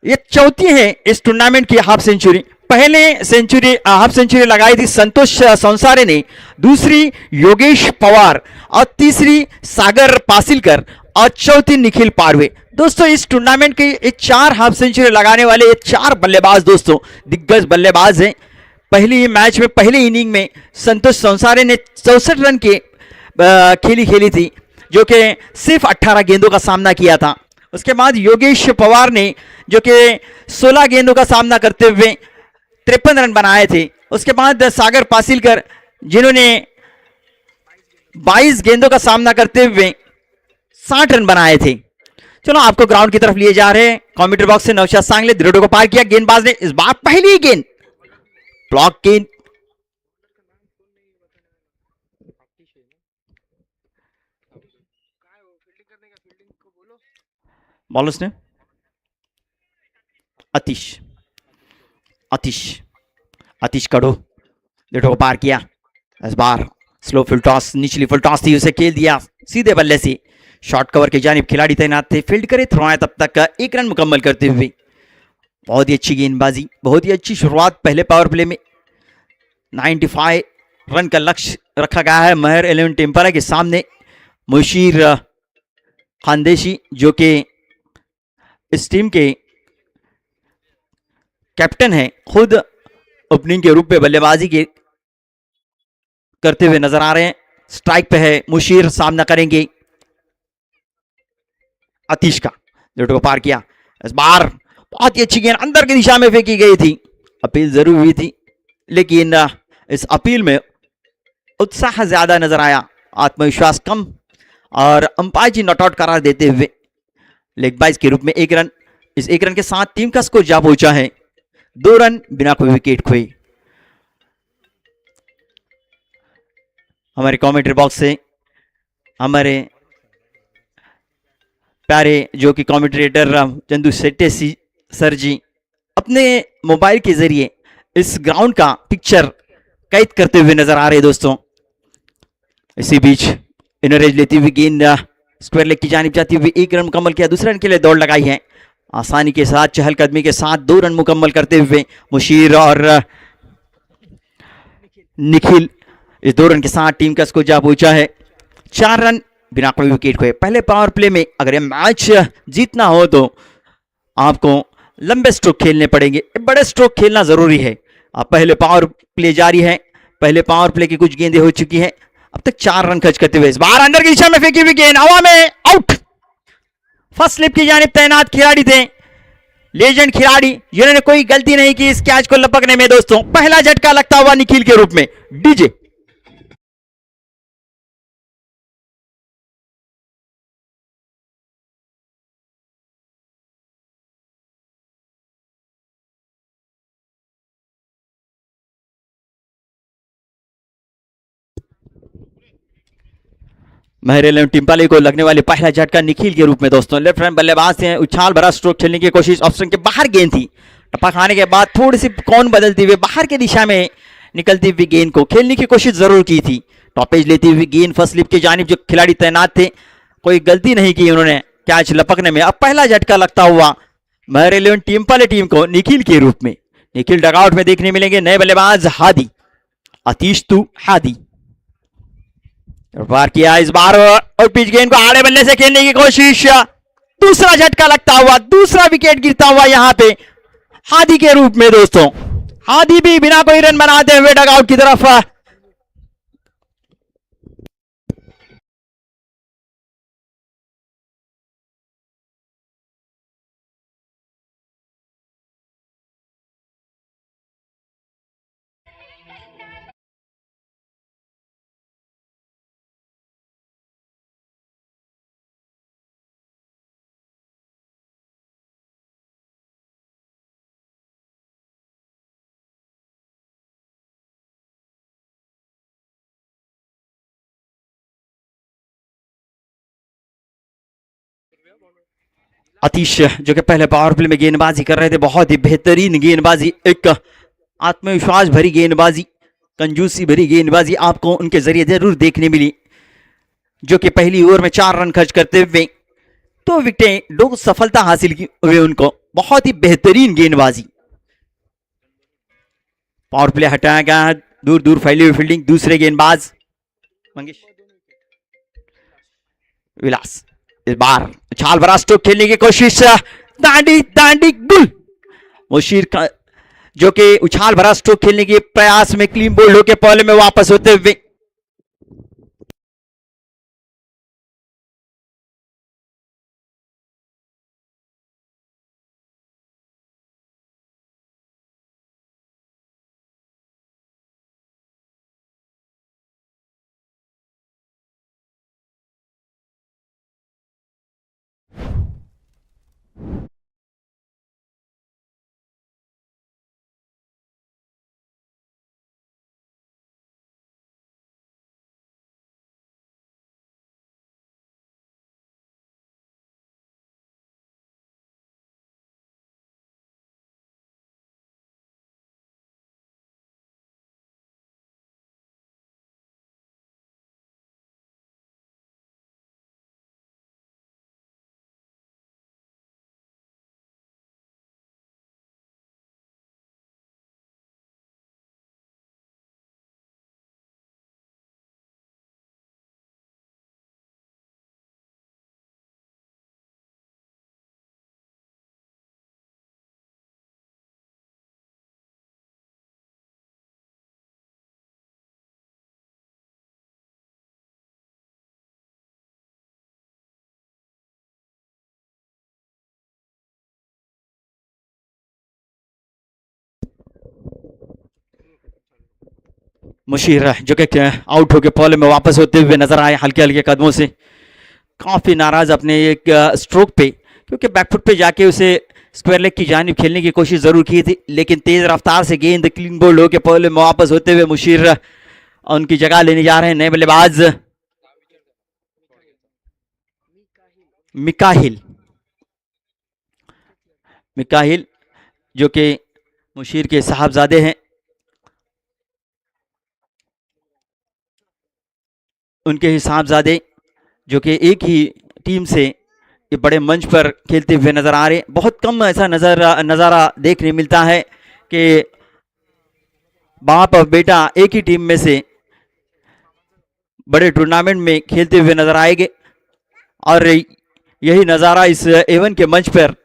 ये चौथी है इस टूर्नामेंट की हाफ सेंचुरी। पहले हाफ सेंचुरी लगाई थी संतोष संसारे ने, दूसरी योगेश पवार और तीसरी सागर पासिलकर और चौथी निखिल पारवे। दोस्तों इस टूर्नामेंट के ये 4 हाफ सेंचुरी लगाने वाले ये 4 बल्लेबाज दोस्तों दिग्गज बल्लेबाज हैं। पहली मैच में पहले इनिंग में संतोष संसारे ने 64 रन के खेली थी, जो कि सिर्फ 18 गेंदों का सामना किया था। उसके बाद योगेश पवार ने जो कि 16 गेंदों का सामना करते हुए 53 रन बनाए थे। उसके बाद सागर पासिलकर, जिन्होंने 22 गेंदों का सामना करते हुए 60 रन बनाए थे। चलो आपको ग्राउंड की तरफ लिए जा रहे हैं। कमेंट्री बॉक्स से नौशाद सांगले दृढ़ को पार किया, गेंदबाज ने इस बार पहली गेंद ब्लॉक गेंद। बॉलर्स ने आतिश कड़ो दृढ़ को पार किया, इस बार स्लो फुल टॉस, निचली फुल टॉस थी, उसे खेल दिया सीधे बल्ले से। शॉर्ट कवर के जानिब खिलाड़ी तैनात थे, फील्ड करे, थ्रो आया तब तक 1 रन मुकम्मल करते हुए। बहुत ही अच्छी गेंदबाजी, बहुत ही अच्छी शुरुआत पहले पावर प्ले में। 95 रन का लक्ष्य रखा गया है महर 11 टेम्पाला के सामने। मुशीर खानदेशी, जो कि इस टीम के कैप्टन हैं, खुद ओपनिंग के रूप में बल्लेबाजी के करते हुए नजर आ रहे हैं। स्ट्राइक पे है मुशीर, सामना करेंगे आतिश का, जो को पार किया। इस बार बहुत ही अच्छी गेंद अंदर की दिशा में फेंकी गई थी। अपील जरूर हुई थी, लेकिन इस अपील में उत्साह ज्यादा नजर आया, आत्मविश्वास कम, और अंपायर जी नॉट आउट करार देते हुए लेग बाइज के रूप में 1 रन। इस 1 रन के साथ टीम का स्कोर जा पहुंचा है 2 रन बिना कोई विकेट खोए। हमारे कमेंट्री बॉक्स से हमारे प्यारे जो कि कमेंटेटर चंदू शेट्टी सर जी अपने मोबाइल के जरिए इस ग्राउंड का पिक्चर कैद करते हुए नजर आ रहे दोस्तों। इसी बीच इनर एज लेती हुई गेंद स्क्वायर लेग की जानिब जाती हुई 1 रन मुकम्मल किया, दूसरे रन के लिए दौड़ लगाई है आसानी के साथ, चहलकदमी के साथ 2 रन मुकम्मल करते हुए मुशीर और निखिल। इस 2 रन के साथ टीम का स्कोर जा पहुंचा है 4 रन बिना कोई विकेट खोए। पहले पावर प्ले में अगर ये मैच जीतना हो तो आपको लंबे स्ट्रोक खेलने पड़ेंगे, बड़े स्ट्रोक खेलना जरूरी है। अब पहले पावर प्ले जारी है, पहले पावर प्ले की कुछ गेंदें हो चुकी हैं, अब तक 4 रन खर्च करते हुए इस बार अंदर की दिशा में फेंकी हुई गेंद हवा में आउट। फर्स्ट स्लिप की जानिब तैनात खिलाड़ी थे, लेजेंड खिलाड़ी जिन्होंने कोई गलती नहीं की इस कैच को लपकने में। दोस्तों पहला झटका लगता हुआ निखिल के रूप में। डीजे महरेल टिम्पाले को लगने वाले पहला झटका निखिल के रूप में। दोस्तों लेफ्ट हैंड बल्लेबाज से उछाल भरा स्ट्रोक खेलने की कोशिश, ऑप्शन के बाहर गेंद थी, टप्पा खाने के बाद थोड़ी सी कौन बदलती हुए बाहर की दिशा में निकलती हुई गेंद को खेलने की कोशिश जरूर की थी। टॉपेज लेती हुई गेंद फर्स्ट स्लिप की जानिब जो खिलाड़ी तैनात थे, कोई गलती नहीं की उन्होंने कैच लपकने में। अब पहला झटका लगता हुआ महरेल टिम्पाले टीम को निखिल के रूप में। निखिल डगआउट में देखने मिलेंगे नए बल्लेबाज हादी, अतीश तू हादी। वार किया इस बार और पिच गेंद को आड़े बल्ले से खेलने की कोशिश, दूसरा झटका लगता हुआ, दूसरा विकेट गिरता हुआ यहां पे हादी के रूप में। दोस्तों हादी भी बिना कोई रन बनाते हुए डगआउट की तरफ अतीश जो कि पहले पावर प्ले में गेंदबाजी कर रहे थे, बहुत ही बेहतरीन गेंदबाजी, एक आत्मविश्वास भरी गेंदबाजी, कंजूसी भरी गेंदबाजी आपको उनके जरिए जरूर देखने मिली, जो कि पहली ओवर में 4 रन खर्च करते हुए 2 विकेटें, 2 सफलता हासिल की हुए उनको। बहुत ही बेहतरीन गेंदबाजी। पावर प्ले हटाया गया, दूर दूर फैली हुई फील्डिंग, दूसरे गेंदबाज मंगेश विलास इस बार छाल भरा स्ट्रोक खेलने की कोशिश, दांडी दांडी गुल। मुशीर का जो कि उछाल भरा स्ट्रोक खेलने के प्रयास में क्लीन बोल्ड होकर पहले में वापस होते हुए मुशीर जो कि आउट होकर पॉले में वापस होते हुए नजर आए हल्के हल्के कदमों से, काफी नाराज अपने एक स्ट्रोक पे, क्योंकि बैकफुट पे जाके उसे स्क्वायर लेग की जानिब खेलने की कोशिश जरूर की थी, लेकिन तेज रफ्तार से गेंद क्लीन बोल्ड होकर पॉले में वापस होते हुए मुशीर उनकी जगह लेने जा रहे हैं नए बल्लेबाज मिकाहिल। मिकाहिल जो कि मुशीर के साहबजादे हैं, उनके ही साहबजादे जो कि एक ही टीम से ये बड़े मंच पर खेलते हुए नजर आ रहे। बहुत कम ऐसा नज़ारा देखने मिलता है कि बाप और बेटा एक ही टीम में से बड़े टूर्नामेंट में खेलते हुए नजर आएंगे, और यही नज़ारा इस एवन के मंच पर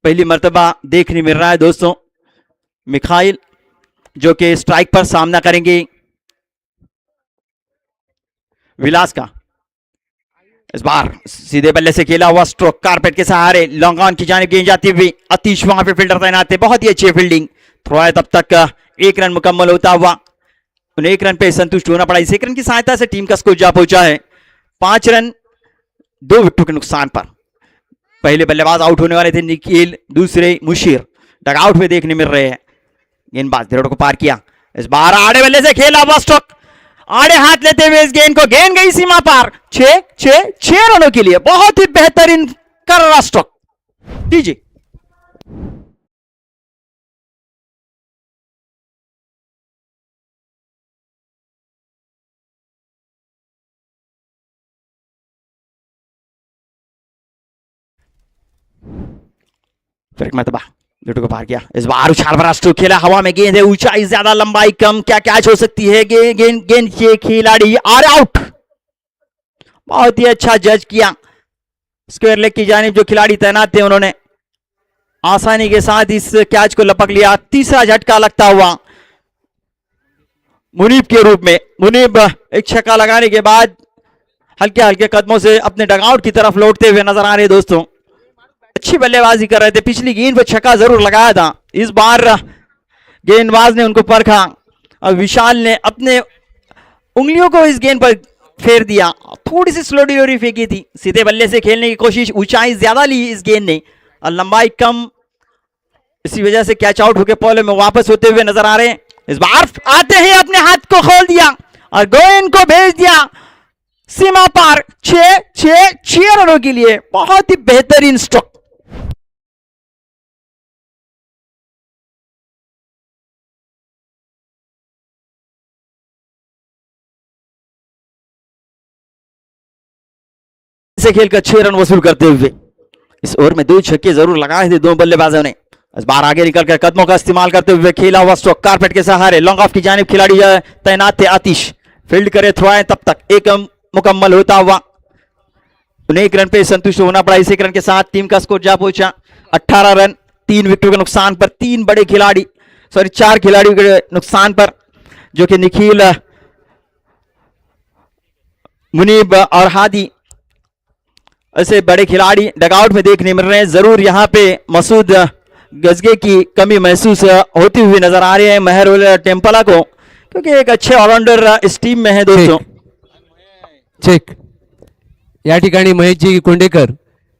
पहली मर्तबा देखने मिल रहा है दोस्तों, मिखाइल जो कि स्ट्राइक पर सामना करेंगे विलास का। इस बार सीधे बल्ले से खेला हुआ stroke carpet K Sahare long on की जानिब गेंद जाती हुई, अतीश वहां पे फील्डर तैनात है, बहुत ही अच्छी फील्डिंग। थ्रो है, तब तक एक रन मुकम्मल होता हुआ उन्हें एक रन पे संतुष्ट होना पड़ा। इस एक रन की सहायता से टीम का स्कोर जा पहुंचा है 5 रन 2 विकेटों के नुकसान पर। पहले बल्लेबाज आउट होने वाले थे निखिल, दूसरे मुशीर डगआउट में देखने मिल रहे हैं। गेंदबाज विराट को पार किया, इस बार आड़े बल्ले से खेला हुआ स्ट्रोक, आड़े हाथ लेते हुए इस गेंद को, गेंद गई सीमा पार। 6 रनों के लिए बहुत ही बेहतरीन कर रहा स्ट्रोक। जी फिर एक मरतबा विराट को पार किया, इस बार उछाल भरा स्ट्रोक खेला, हवा में गेंद है, ऊंचाई ज्यादा लंबाई कम, क्या कैच हो सकती है? गेंद के खिलाड़ी और आउट। बहुत ही अच्छा जज किया, स्क्वायर लेग की जानिब जो खिलाड़ी तैनात थे उन्होंने आसानी के साथ इस कैच को लपक लिया। तीसरा झटका लगता हुआ मुनीब के रूप में। मुनीब एक छक्का लगाने के बाद हल्के हल्के कदमों से अपने डगआउट की तरफ लौटते हुए नजर आ रहे दोस्तों। अच्छी बल्लेबाजी कर रहे थे, पिछली गेंद पर छक्का जरूर लगाया था, इस बार गेंदबाज ने उनको परखा और विशाल ने अपने उंगलियों को इस गेंद पर फेर दिया। थोड़ी सी स्लो डिलीवरी फेंकी थी, सीधे बल्ले से खेलने की कोशिश, ऊंचाई ज्यादा ली इस गेंद ने और लंबाई कम, इसी वजह से कैच आउट होकर पॉले में वापस होते हुए नजर आ रहे हैं। इस बार आते ही अपने हाथ को खोल दिया और गेंद को भेज दिया सीमा पार। 6 रनों के लिए बहुत ही बेहतरीन स्ट्रोक। से खेलकर 6 रन वसूल करते हुए इस ओवर में 2 छक्के जरूर लगाए थे दोनों बल्लेबाजों ने। इस बार आगे निकलकर कदमों का इस्तेमाल करते हुए खेला हुआ स्ट्रोक कारपेट के सहारे लॉन्ग ऑफ की जानिब खिलाड़ी तैनात थे आतिश, फील्ड करे थ्रो आए, तब तक एक मुकम्मल होता हुआ उन्हें 1 रन पे संतुष्ट होना पड़ा। इस 1 रन के साथ टीम का स्कोर जा पहुंचा 18 रन 3 विकेटों के नुकसान पर। 4 खिलाड़ियों के नुकसान पर, जो कि निखिल, मुनीब और हादी ऐसे बड़े खिलाड़ी डगआउट में देखने मिल रहे हैं। जरूर यहाँ पे मसूद गजगे की कमी महसूस होती हुई नजर आ रही है मेहरुल टेम्पला को, क्योंकि एक अच्छे ऑलराउंडर इस टीम में है दोस्तों। चेक या ठिकाणी महेशजी कोंडेकर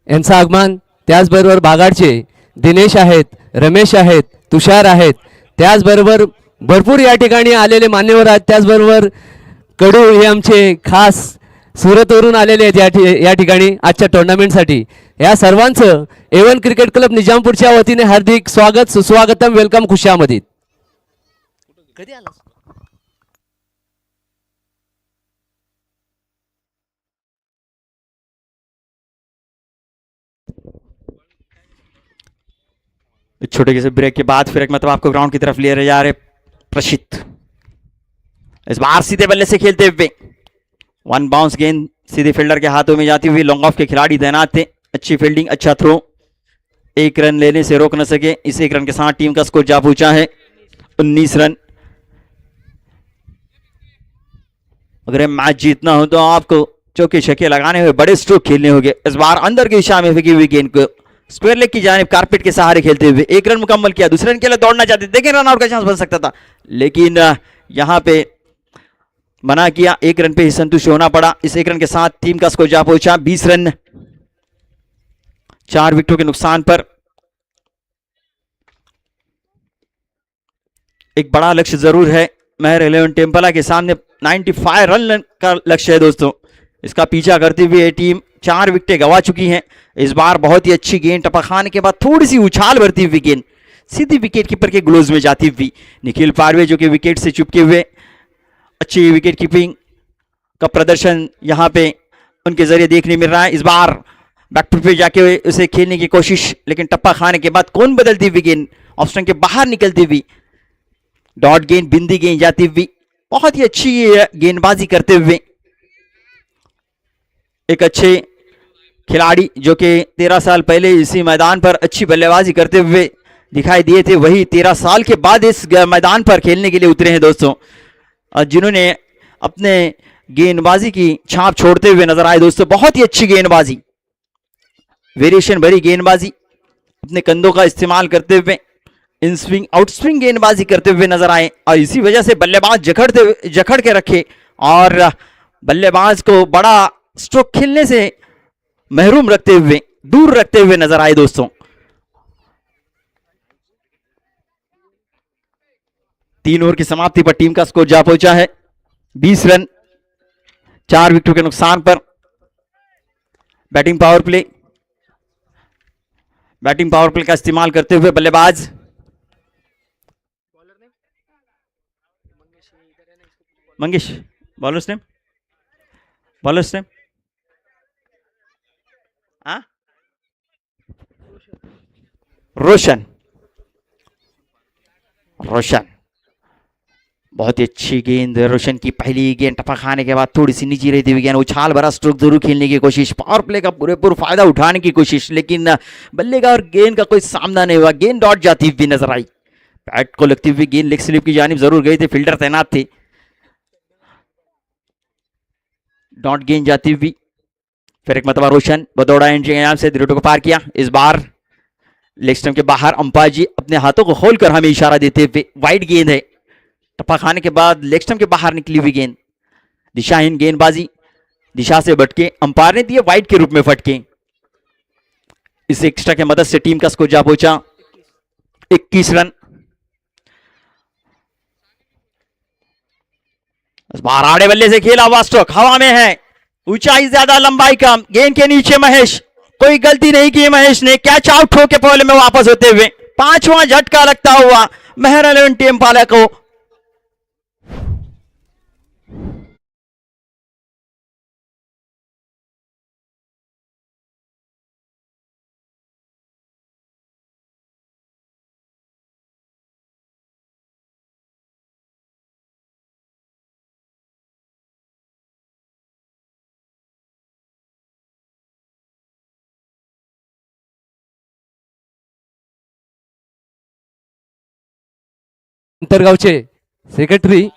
यांचं आगमन, त्याचबरोबर बागाडचे दिनेश आहेत, रमेश आहेत, तुषार आहेत, त्याचबरोबर भरपूर या ठिकाणी आलेले मान्यवर आहेत, त्याचबरोबर कडू हे आमचे खास सुरतवरून आलेले आहेत या ठिकाणी आजच्या टुर्नामेंटसाठी। या सर्वांचं A1 क्रिकेट क्लब निजामपूरच्या वतीने हार्दिक स्वागत, सुस्वागतम, वेलकम, खुशामदीद। कधी आलास? छोटे से ब्रेक के बाद फिर एक मतलब आपको ग्राउंड की तरफ ले जा रहे प्रशित। इस बार सीधे बल्ले से खेलते हुए 1 बाउंस गेंद सीधे फील्डर के हाथों में जाती हुई, लॉन्ग ऑफ के खिलाड़ी तैनात थे, अच्छी फील्डिंग, अच्छा थ्रो, 1 रन लेने से रोक न सके। इस 1 रन के साथ टीम का स्कोर जा पहुंचा है 19 रन। अगर मैच जीतना हो तो आपको चौके छक्के लगाने हुए बड़े स्ट्रोक खेलने होंगे। इस बार अंदर की दिशा में फेंकी हुई गेंद को स्क्वायर लेग की जानिब कारपेट के सहारे खेलते हुए 1 रन मुकम्मल किया। दूसरे रन के लिए दौड़ना चाहते, देखें रन आउट का चांस बन सकता था, लेकिन यहां पे मना किया, 1 रन पे ही संतुष्ट होना पड़ा। इस 1 रन के साथ टीम का स्कोर जा पहुंचा 20 रन 4 विकेटों के नुकसान पर। एक बड़ा लक्ष्य जरूर है मेहर 11 टेम्पला के सामने, 95 रन का लक्ष्य है दोस्तों। इसका पीछा करते हुए टीम 4 विकेटें गंवा चुकी है। इस बार बहुत ही अच्छी गेंद टपक खाने के बाद थोड़ी सी उछाल भरती हुई गेंद सीधी विकेट कीपर के ग्लोव्स में जाती हुई निखिल पारवे, जो कि विकेट से चुपके हुए अच्छी विकेट कीपिंग का प्रदर्शन यहां पे उनके जरिए देखने मिल रहा है। इस बार बैकफुट पे जाके उसे खेलने की कोशिश, लेकिन टप्पा खाने के बाद कौन बदलती हुई गेंद ऑफ स्टंप के बाहर निकलती हुई, डॉट गेंद, बिंदी गेंद जाती हुई, बहुत ही अच्छी गेंदबाजी करते हुए एक अच्छे खिलाड़ी जो कि 13 साल पहले इसी मैदान पर अच्छी बल्लेबाजी करते हुए दिखाई दिए थे, वही 13 साल के बाद इस मैदान पर खेलने के लिए उतरे हैं दोस्तों, और जिन्होंने अपने गेंदबाजी की छाप छोड़ते हुए नजर आए दोस्तों। बहुत ही अच्छी गेंदबाजी, वेरिएशन भरी गेंदबाजी, अपने कंधों का इस्तेमाल करते हुए इन स्विंग आउट स्विंग गेंदबाजी करते हुए नजर आए, और इसी वजह से बल्लेबाज जकड़ के रखे और बल्लेबाज को बड़ा स्ट्रोक खेलने से महरूम रखते हुए, दूर रखते हुए नजर आए दोस्तों। 3 ओवर की समाप्ति पर टीम का स्कोर जा पहुंचा है 20 रन, 4 विकेटों के नुकसान पर। बैटिंग पावर प्ले का इस्तेमाल करते हुए बल्लेबाज मंगेश, बॉलर्स नेम रोशन बहुत ही अच्छी गेंद रोशन की। पहली गेंद टपा खाने के बाद थोड़ी सी नीचे रहती हुई गेंद, उछाल भरा स्ट्रोक जरूर खेलने की कोशिश, पावर प्ले का पूरेपूर फायदा उठाने की कोशिश, लेकिन बल्ले का और गेंद का कोई सामना नहीं हुआ। गेंद डॉट जाती हुई नजर आई, बैट को लगती हुई गेंद लेग स्लिप की जानिब जरूर गई थी, फील्डर तैनात थे, डॉट गेंद जाती हुई। फिर एक मतबा रोशन बदौड़ा एंट्री से विकेटों को पार किया। इस बार लेग स्टंप के बाहर अंपायर जी अपने हाथों को खोलकर हमें इशारा देते हुए, वाइड गेंद है, टप्पा खाने के बाद लेग स्टंप के बाहर निकली हुई गेंद, दिशाहीन गेंदबाजी, दिशा से भटके, अंपायर ने दिए वाइड के रूप में फटके। इस एक्स्ट्रा की मदद से टीम का स्कोर जा पहुंचा 21 रन। इस बार आड़े बल्ले से खेला हुआ स्ट्रोक हवा में है, ऊंचाई ज्यादा लंबाई कम, गेंद के नीचे महेश, कोई गलती नहीं की महेश ने, कैच आउट होके पहले में वापस होते हुए 5वां झटका लगता हुआ मेहर 11 टीम पाले को। अंतरगावचे सेक्रेटरी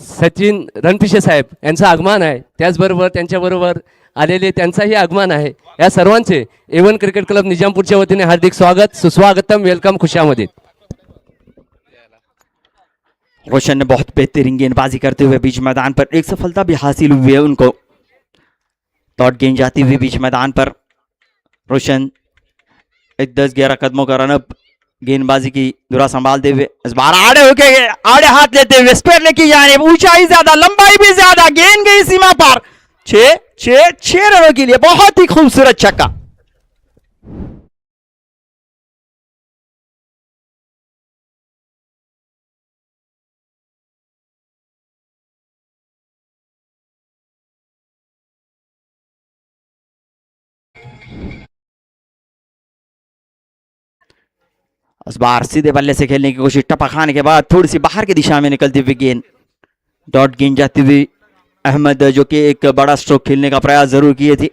सचिन रणपिसे साहेब यांचं आगमन आहे, त्याचबरोबर त्यांच्याबरोबर आलेले त्यांचाही आगमन आहे। या सर्वांचे A1 क्रिकेट क्लब निजामपूरच्या वतीने हार्दिक स्वागत, सुस्वागतम, वेलकम, खुशामदीद। रोशन ने बहुत बेहतरीन गेंदबाजी करते हुए बीच मैदान पर एक सफलता भी हासिल हुई है उनको, डॉट गेंद जाती हुई बीच मैदान पर। रोशन एक 10-11 कदमों का रनअप गेंदबाजी की दुरा संभालते हुए इस बार आड़े होके आड़े हाथ लेते हुए स्पेयर लेके जाने, ऊंचाई ज्यादा लंबाई भी ज्यादा, गेंद गई सीमा पार, 6 रनों के लिए बहुत ही खूबसूरत छक्का। इस बार सीधे बल्ले से खेलने की कोशिश, टपा खाने के बाद थोड़ी सी बाहर की दिशा में निकलती हुई गेंद, डॉट गेंद जाती हुई अहमद जो कि एक बड़ा स्ट्रोक खेलने का प्रयास जरूर किए थे,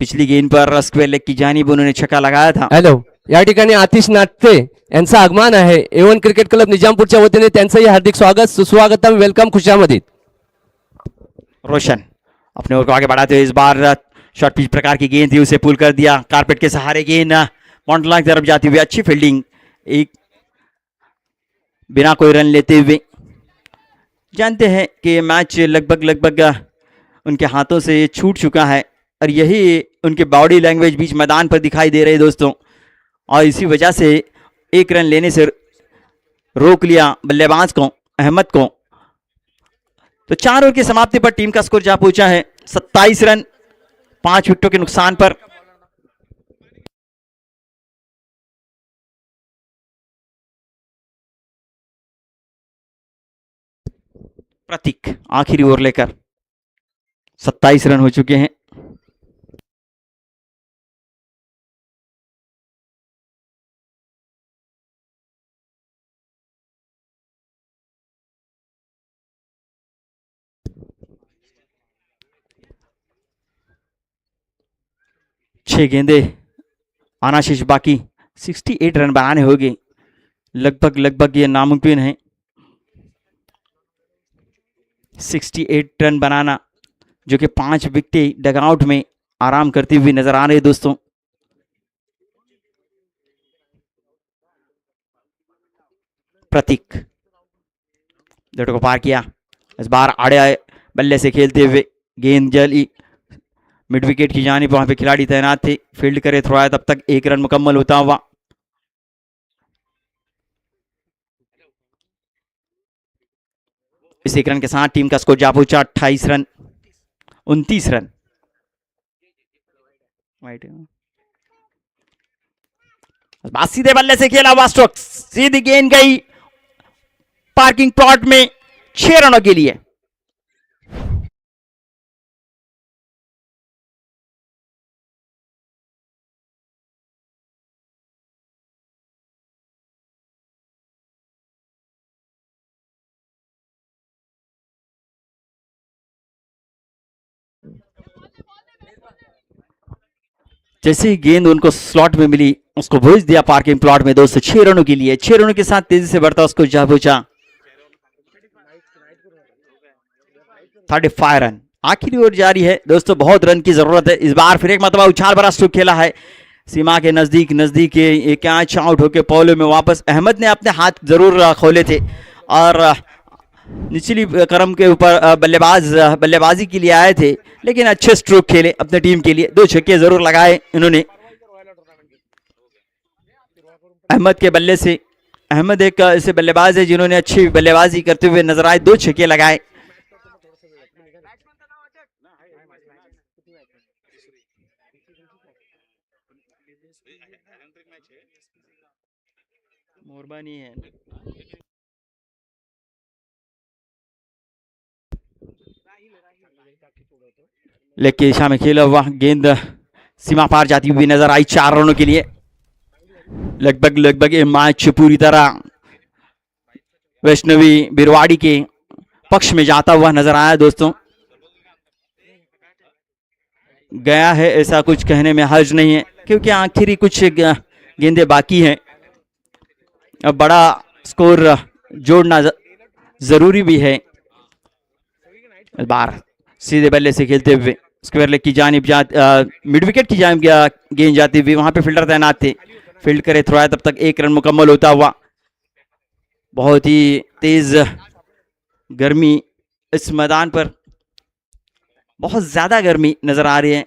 पिछली गेंद पर स्क्वेयर लेग की जानिब उन्होंने छक्का लगाया था। हॅलो, या ठिकाणी आतिश नाट्ये यांचं आगमन आहे। A1 क्रिकेट क्लब निजामपूरच्या वतीने त्यांचंही हार्दिक स्वागत, सुस्वागतम, वेलकम, खुशामदीद। रोशन अपने ओर को आगे बढ़ाते हुए इस बार शॉर्ट पिच प्रकार की गेंद थी, उसे पुल कर दिया, कारपेट के सहारे गेंद पॉइंट लाइन की तरफ जाती हुई, अच्छी फील्डिंग, एक बिना कोई रन लेते हुए। जानते हैं कि मैच लगभग उनके हाथों से छूट चुका है, और यही उनके बॉडी लैंग्वेज बीच मैदान पर दिखाई दे रहे दोस्तों, और इसी वजह से एक रन लेने से रोक लिया बल्लेबाज को, अहमद को। तो 4 ओवर की समाप्ति पर टीम का स्कोर जा पहुंचा है 27 रन, 5 विकेटों के नुकसान पर। प्रतीक आखिरी ओवर लेकर 27 रन हो चुके हैं। 6 गेंदे आना शेष बाकी। 68 रन बनाने होंगे, लगभग ये नामुमकिन है 68 रन बनाना, जो कि 5 विकेटें डगआउट में आराम करते हुए नजर आ रहे हैं दोस्तों। प्रतीक जड़ को पार किया, इस बार आड़े आए बल्ले से खेलते हुए, गेंद जली मिड विकेट की जानिब, वहां पे खिलाड़ी तैनात थे, फील्ड करे थ्रो आया, तब तक 1 रन मुकम्मल होता हुआ। इस 1 रन के साथ टीम का स्कोर जा पहुंचा 28 रन 29 रन। बस सीधे बल्ले से खेला हुआ स्ट्रोक, सीधी गेंद गई पार्किंग प्लॉट में 6 रनों के लिए। जैसे ही गेंद उनको स्लॉट में मिली, उसको भेज दिया पार्किंग प्लॉट में दोस्तों 6 रनों के लिए। 6 रनों के साथ तेजी से बढ़ता उसको जा पहुंचा 35 रन। आखिरी ओवर जारी है दोस्तों, बहुत रन की जरूरत है। इस बार फिर एक मतबा उछाल भरा स्ट्रोक खेला है, सीमा के नजदीक ये कैच आउट होकर पॉलो में वापस। अहमद ने अपने हाथ जरूर खोले थे और निचली क्रम के ऊपर बल्लेबाजी के लिए आए थे, लेकिन अच्छे स्ट्रोक खेले अपने टीम के लिए। 2 छक्के जरूर लगाए इन्होंने अहमद के बल्ले से। अहमद एक ऐसे बल्लेबाज है जिन्होंने अच्छी बल्लेबाजी करते हुए नजर आए, 2 छक्के लगाए। मेहरबानी है। लेग की दिशा में खेला हुआ गेंद सीमा पार जाती हुई नजर आई 4 रनों के लिए। लगभग ये मैच पूरी तरह वैष्णवी बिरवाड़ी के पक्ष में जाता हुआ नजर आया दोस्तों। गया है ऐसा कुछ कहने में हर्ज नहीं है, क्योंकि आखिरी कुछ गेंदे बाकी हैं। अब बड़ा स्कोर जोड़ना जरूरी भी है। इस बार सीधे बल्ले से खेलते हुए स्क्वायर लेग की जानिब मिड विकेट की जानिब गेंद जाती हुई, वहां पे फील्डर तैनात थे, फील्ड करे थ्रो आया, तब तक 1 रन मुकम्मल होता हुआ। बहुत ही तेज गर्मी इस मैदान पर, बहुत ज्यादा गर्मी नजर आ रही है।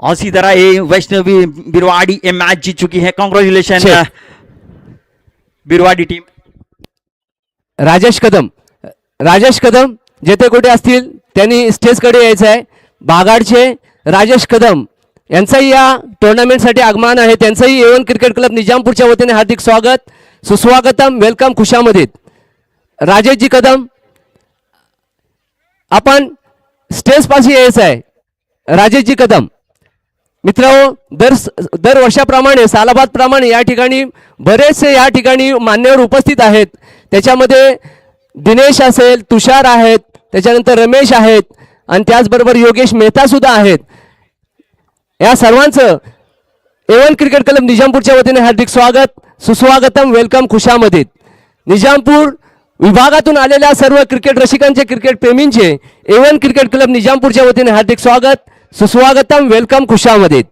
और इसी तरह ये वैष्णवी बिरवाड़ी ये मैच जीत चुकी है। Congratulation Birwadi team. राजेश कदम जेथे कुठे असतील त्यांनी स्टेजकडे यायचं आहे। बागाडचे राजेश कदम यांचंही या टुर्नामेंटसाठी आगमन आहे। त्यांचंही A1 क्रिकेट क्लब निजामपूरच्या वतीने हार्दिक स्वागत, सुस्वागतम, वेलकम, खुशामदीद। राजेशजी कदम आपण स्टेज पाशी यायचं आहे। राजेशजी कदम मित्रांनो, दर वर्षाप्रमाणे सालाबाद प्रमाणे या ठिकाणी बरेचसे या ठिकाणी मान्यवर उपस्थित आहेत। त्याच्यामध्ये दिनेश असेल, तुषार आहेत, त्याच्यानंतर रमेश आहेत आणि त्याचबरोबर योगेश मेहता सुद्धा आहेत। या सर्वांचं A1 क्रिकेट क्लब निजामपूरच्या वतीने हार्दिक स्वागत, सुस्वागतम, वेलकम, खुशामदीद। निजामपूर विभागातून आलेल्या सर्व क्रिकेट रसिकांचे, क्रिकेट प्रेमींचे A1 क्रिकेट क्लब निजामपूरच्या वतीने हार्दिक स्वागत, सुस्वागतम, वेलकम, खुशामदीद।